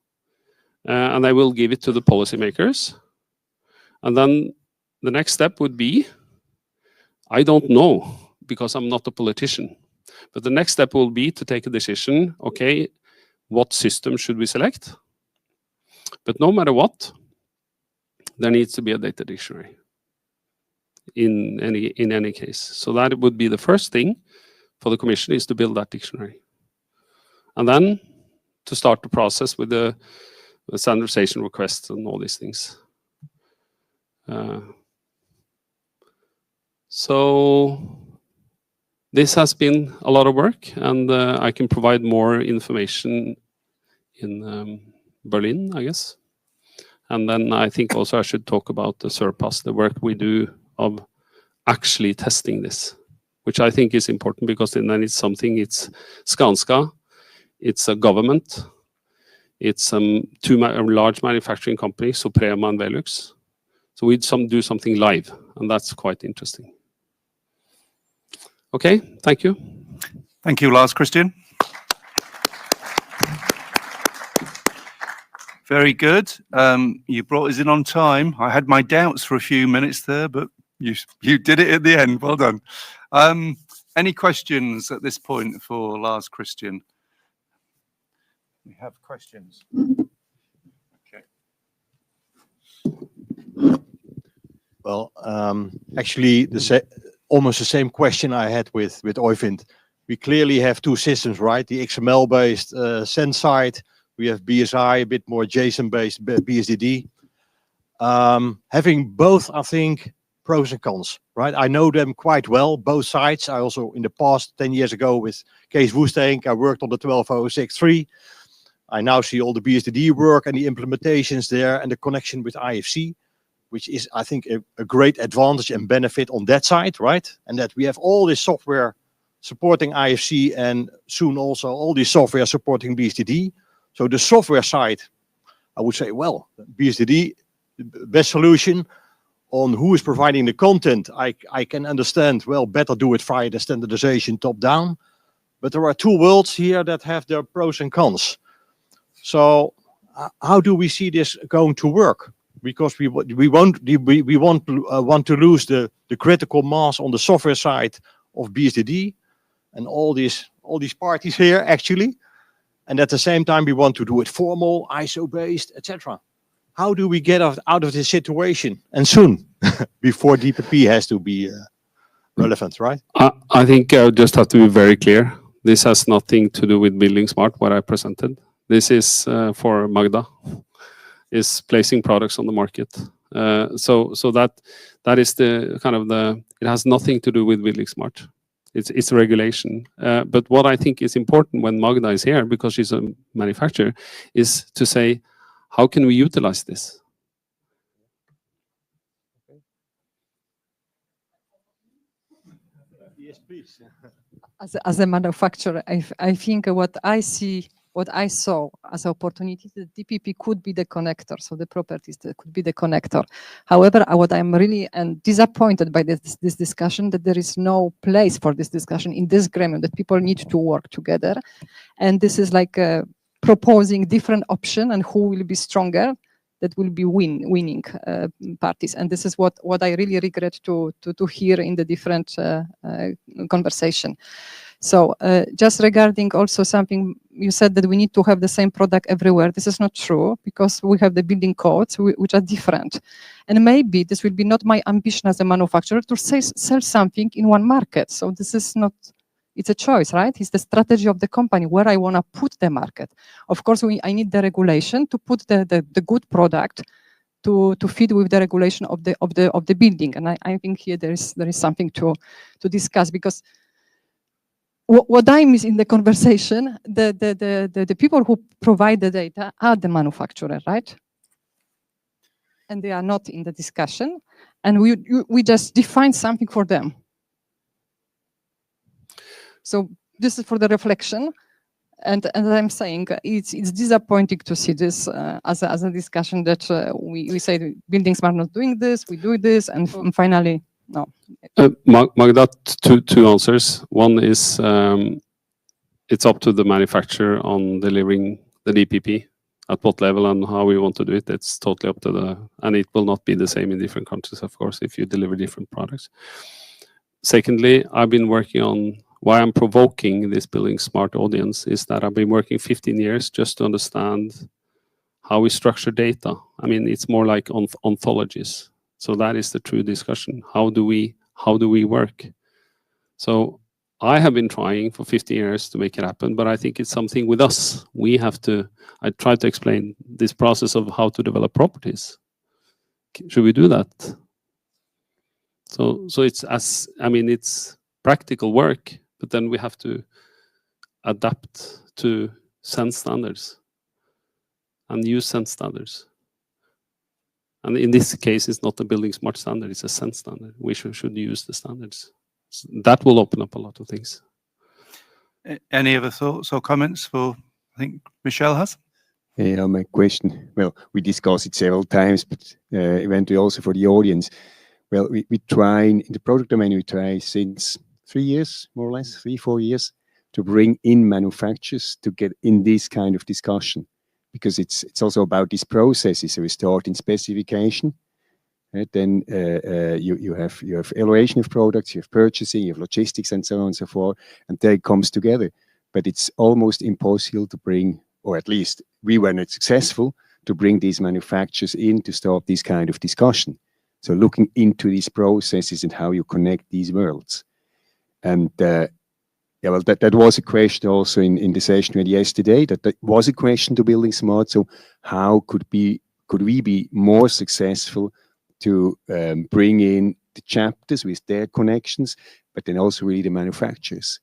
and they will give it to the policymakers. And then the next step would be, I don't know, because I'm not a politician, but the next step will be to take a decision, okay, what system should we select? But no matter what, there needs to be a data dictionary in any case. So that would be the first thing for the Commission, is to build that dictionary. And then to start the process with the standardization requests and all these things. So this has been a lot of work, and I can provide more information in Berlin, I guess. And then I think also I should talk about the SURPASS, the work we do of actually testing this, which I think is important, because then it's something, it's Skanska, it's a government, it's two large manufacturing companies, Suprema and Velux. So we do something live, and that's quite interesting. Okay, thank you. Thank you, Lars Christian. Very good. You brought us in on time. I had my doubts for a few minutes there, but you did it at the end. Well done. Any questions at this point for Lars Christian? We have questions. Okay. Well, actually, almost the same question I had with Oyvind. We clearly have two systems, right? The XML-based Senside. We have BSI, a bit more JSON-based BSDD. Having both, I think, pros and cons, right? I know them quite well, both sides. I also, in the past, 10 years ago, with Kees Woesteenk, I worked on the 12063. I now see all the BSDD work and the implementations there and the connection with IFC, which is, I think, a great advantage and benefit on that side, right? And that we have all this software supporting IFC and soon also all this software supporting BSDD. So the software side, I would say, well, BSDD, best solution. On who is providing the content, I can understand, well, better do it via the standardization top down. But there are two worlds here that have their pros and cons. So how do we see this going to work? Because we want to lose the critical mass on the software side of BSDD and all these parties here actually. And at the same time, we want to do it formal, ISO-based, etc. How do we get out of this situation, and soon, before DPP has to be relevant, right? I think I just have to be very clear. This has nothing to do with buildingSMART, what I presented. This is for Magda, is placing products on the market. So that is the kind of it has nothing to do with buildingSMART. It's a regulation. But what I think is important when Magda is here, because she's a manufacturer, is to say, how can we utilize this? Yes, please. As a manufacturer, I think what I see, what I saw as opportunity, the DPP could be the connector, so the properties that could be the connector. However, what I'm really disappointed by this discussion, that there is no place for this discussion in this gremium, that people need to work together. And this is like proposing different option and who will be stronger, that will be winning parties. And this is what I really regret to hear in the different conversation. So just regarding also something you said, that we need to have the same product everywhere. This is not true, because we have the building codes which are different. And maybe this will be not my ambition as a manufacturer to sell something in one market. So this is not, it's a choice, right? It's the strategy of the company where I want to put the market. Of course, I need the regulation to put the good product to fit with the regulation of the building. And I think here there is something to discuss, because what I miss in the conversation, the people who provide the data are the manufacturer, right? And they are not in the discussion, and we just define something for them. So this is for the reflection, and as I'm saying, it's disappointing to see this as a discussion that we say buildingSMART not doing this, we do this, and finally no. Magda, two answers. One is it's up to the manufacturer on delivering the DPP, at what level and how we want to do it. It's totally up to and it will not be the same in different countries, of course, if you deliver different products. Secondly, I've been working on why I'm provoking this buildingSMART audience is that I've been working 15 years just to understand how we structure data. I mean, it's more like ontologies. So that is the true discussion. How do we work? So I have been trying for 15 years to make it happen, but I think it's something with us. We have to, I try to explain this process of how to develop properties. Should we do that? So it's practical work, but then we have to adapt to sense standards and use sense standards. And in this case, it's not a buildingSMART standard, it's a sense standard. We should use the standards. So that will open up a lot of things. Any other thoughts or comments for, I think Michelle has? Yeah, my question, well, we discussed it several times, but eventually also for the audience. Well, we try, in the product domain, we try since 3 years, more or less, 3-4 years, to bring in manufacturers to get in this kind of discussion. Because it's also about these processes. So we start in specification, right? Then you have evaluation of products, you have purchasing, you have logistics, and so on and so forth, and then it comes together. But it's almost impossible to bring, or at least we were not successful, to bring these manufacturers in to start this kind of discussion. So looking into these processes and how you connect these worlds. And yeah, well, that was a question also in the session we had yesterday. That was a question to buildingSMART. So how could we be more successful to bring in the chapters with their connections, but then also really the manufacturers?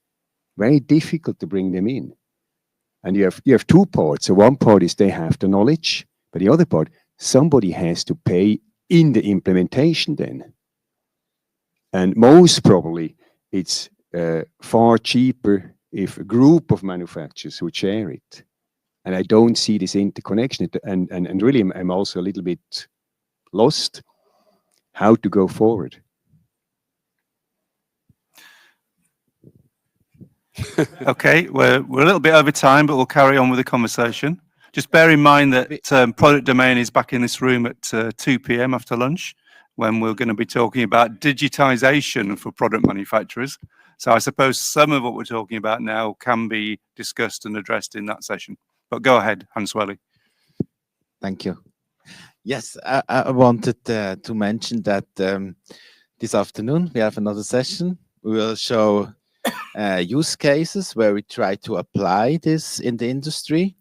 Very difficult to bring them in. And you have two parts. So one part is they have the knowledge, but the other part, somebody has to pay in the implementation then. And most probably it's far cheaper if a group of manufacturers would share it. And I don't see this interconnection. And really, I'm also a little bit lost how to go forward. Okay, we're a little bit over time, but we'll carry on with the conversation. Just bear in mind that product domain is back in this room at 2 p.m. after lunch, when we're going to be talking about digitization for product manufacturers. So I suppose some of what we're talking about now can be discussed and addressed in that session. But go ahead, Hans-Weli. Thank you. Yes, I wanted to mention that this afternoon we have another session. We will show use cases where we try to apply this in the industry,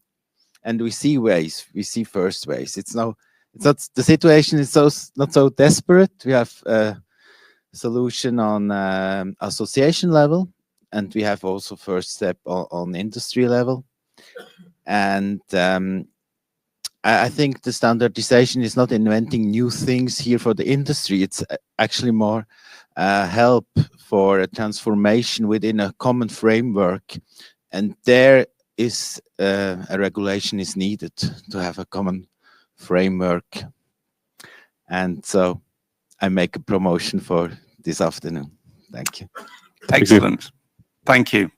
and we see ways. We see first ways. It's not the situation is not so desperate. We have a solution on association level, and we have also first step on industry level. And I think the standardization is not inventing new things here for the industry. It's actually more help for a transformation within a common framework. And there is a regulation is needed to have a common framework. And so I make a promotion for this afternoon. Thank you. Excellent. Thank you.